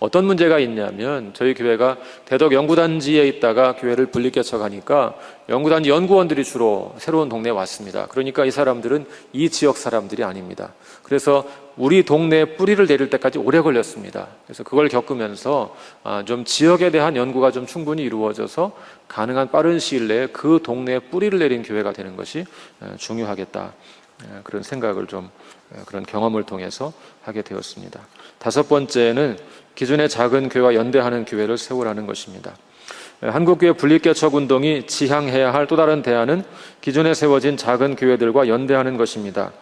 어떤 문제가 있냐면 저희 교회가 대덕 연구단지에 있다가 교회를 분리개척하니까 연구단지 연구원들이 주로 새로운 동네에 왔습니다. 그러니까 이 사람들은 이 지역 사람들이 아닙니다. 그래서 우리 동네에 뿌리를 내릴 때까지 오래 걸렸습니다. 그래서 그걸 겪으면서 좀 지역에 대한 연구가 좀 충분히 이루어져서 가능한 빠른 시일 내에 그 동네에 뿌리를 내린 교회가 되는 것이 중요하겠다. 그런 생각을 그런 경험을 통해서 하게 되었습니다. 다섯 번째는 기존의 작은 교회와 연대하는 교회를 세우라는 것입니다. 한국교회 분리개척 운동이 지향해야 할 또 다른 대안은 기존에 세워진 작은 교회들과 연대하는 것입니다.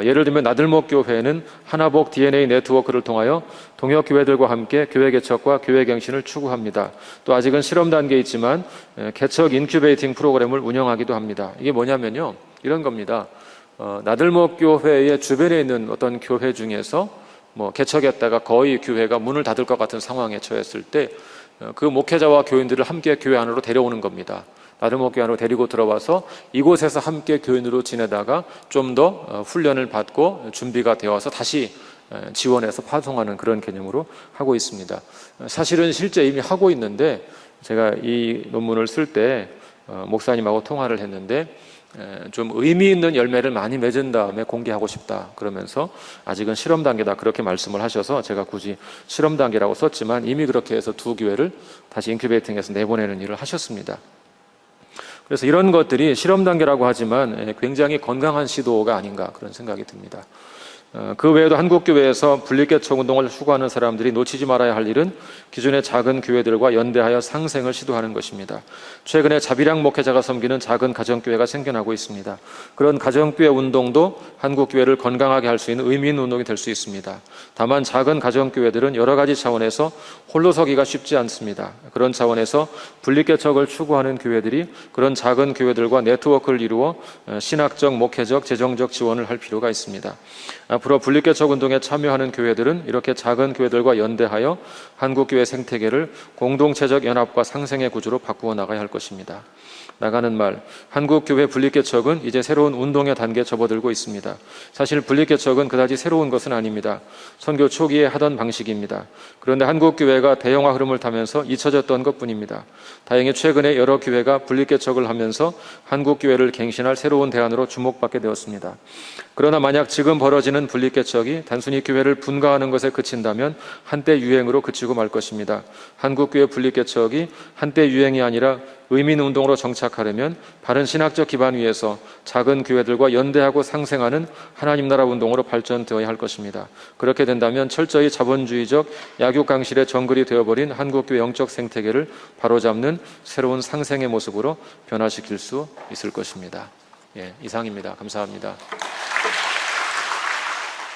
예를 들면 나들목교회는 하나복 DNA 네트워크를 통하여 동역교회들과 함께 교회 개척과 교회 갱신을 추구합니다. 또 아직은 실험 단계에 있지만 개척 인큐베이팅 프로그램을 운영하기도 합니다. 이게 뭐냐면요, 이런 겁니다. 나들목교회의 주변에 있는 어떤 교회 중에서 개척했다가 거의 교회가 문을 닫을 것 같은 상황에 처했을 때 그 목회자와 교인들을 함께 교회 안으로 데려오는 겁니다. 나들목교회 안으로 데리고 들어와서 이곳에서 함께 교인으로 지내다가 좀 더 훈련을 받고 준비가 되어서 다시 지원해서 파송하는 그런 개념으로 하고 있습니다. 사실은 실제 이미 하고 있는데 제가 이 논문을 쓸 때 목사님하고 통화를 했는데 좀 의미 있는 열매를 많이 맺은 다음에 공개하고 싶다 그러면서 아직은 실험 단계다 그렇게 말씀을 하셔서 제가 굳이 실험 단계라고 썼지만 이미 그렇게 해서 2교회를 다시 인큐베이팅해서 내보내는 일을 하셨습니다. 그래서 이런 것들이 실험 단계라고 하지만 굉장히 건강한 시도가 아닌가 그런 생각이 듭니다. 그 외에도 한국교회에서 분리개척 운동을 추구하는 사람들이 놓치지 말아야 할 일은 기존의 작은 교회들과 연대하여 상생을 시도하는 것입니다. 최근에 자비량 목회자가 섬기는 작은 가정교회가 생겨나고 있습니다. 그런 가정교회 운동도 한국교회를 건강하게 할 수 있는 의미 있는 운동이 될 수 있습니다. 다만 작은 가정교회들은 여러 가지 차원에서 홀로 서기가 쉽지 않습니다. 그런 차원에서 분리개척을 추구하는 교회들이 그런 작은 교회들과 네트워크를 이루어 신학적, 목회적, 재정적 지원을 할 필요가 있습니다. 앞으로 분리개척 운동에 참여하는 교회들은 이렇게 작은 교회들과 연대하여 한국교회 생태계를 공동체적 연합과 상생의 구조로 바꾸어 나가야 할 것입니다. 나가는 말, 한국교회 분리개척은 이제 새로운 운동의 단계에 접어들고 있습니다. 사실 분리개척은 그다지 새로운 것은 아닙니다. 선교 초기에 하던 방식입니다. 그런데 한국교회가 대형화 흐름을 타면서 잊혀졌던 것뿐입니다. 다행히 최근에 여러 교회가 분리개척을 하면서 한국교회를 갱신할 새로운 대안으로 주목받게 되었습니다. 그러나 만약 지금 벌어지는 분리개척이 단순히 교회를 분가하는 것에 그친다면 한때 유행으로 그치고 말 것입니다. 한국교회 분리개척이 한때 유행이 아니라 의미 있는 운동으로 정착하려면 바른 신학적 기반 위에서 작은 교회들과 연대하고 상생하는 하나님 나라 운동으로 발전되어야 할 것입니다. 그렇게 된다면 철저히 자본주의적 약육강실의 정글이 되어버린 한국교회 영적 생태계를 바로잡는 새로운 상생의 모습으로 변화시킬 수 있을 것입니다. 이상입니다. 감사합니다.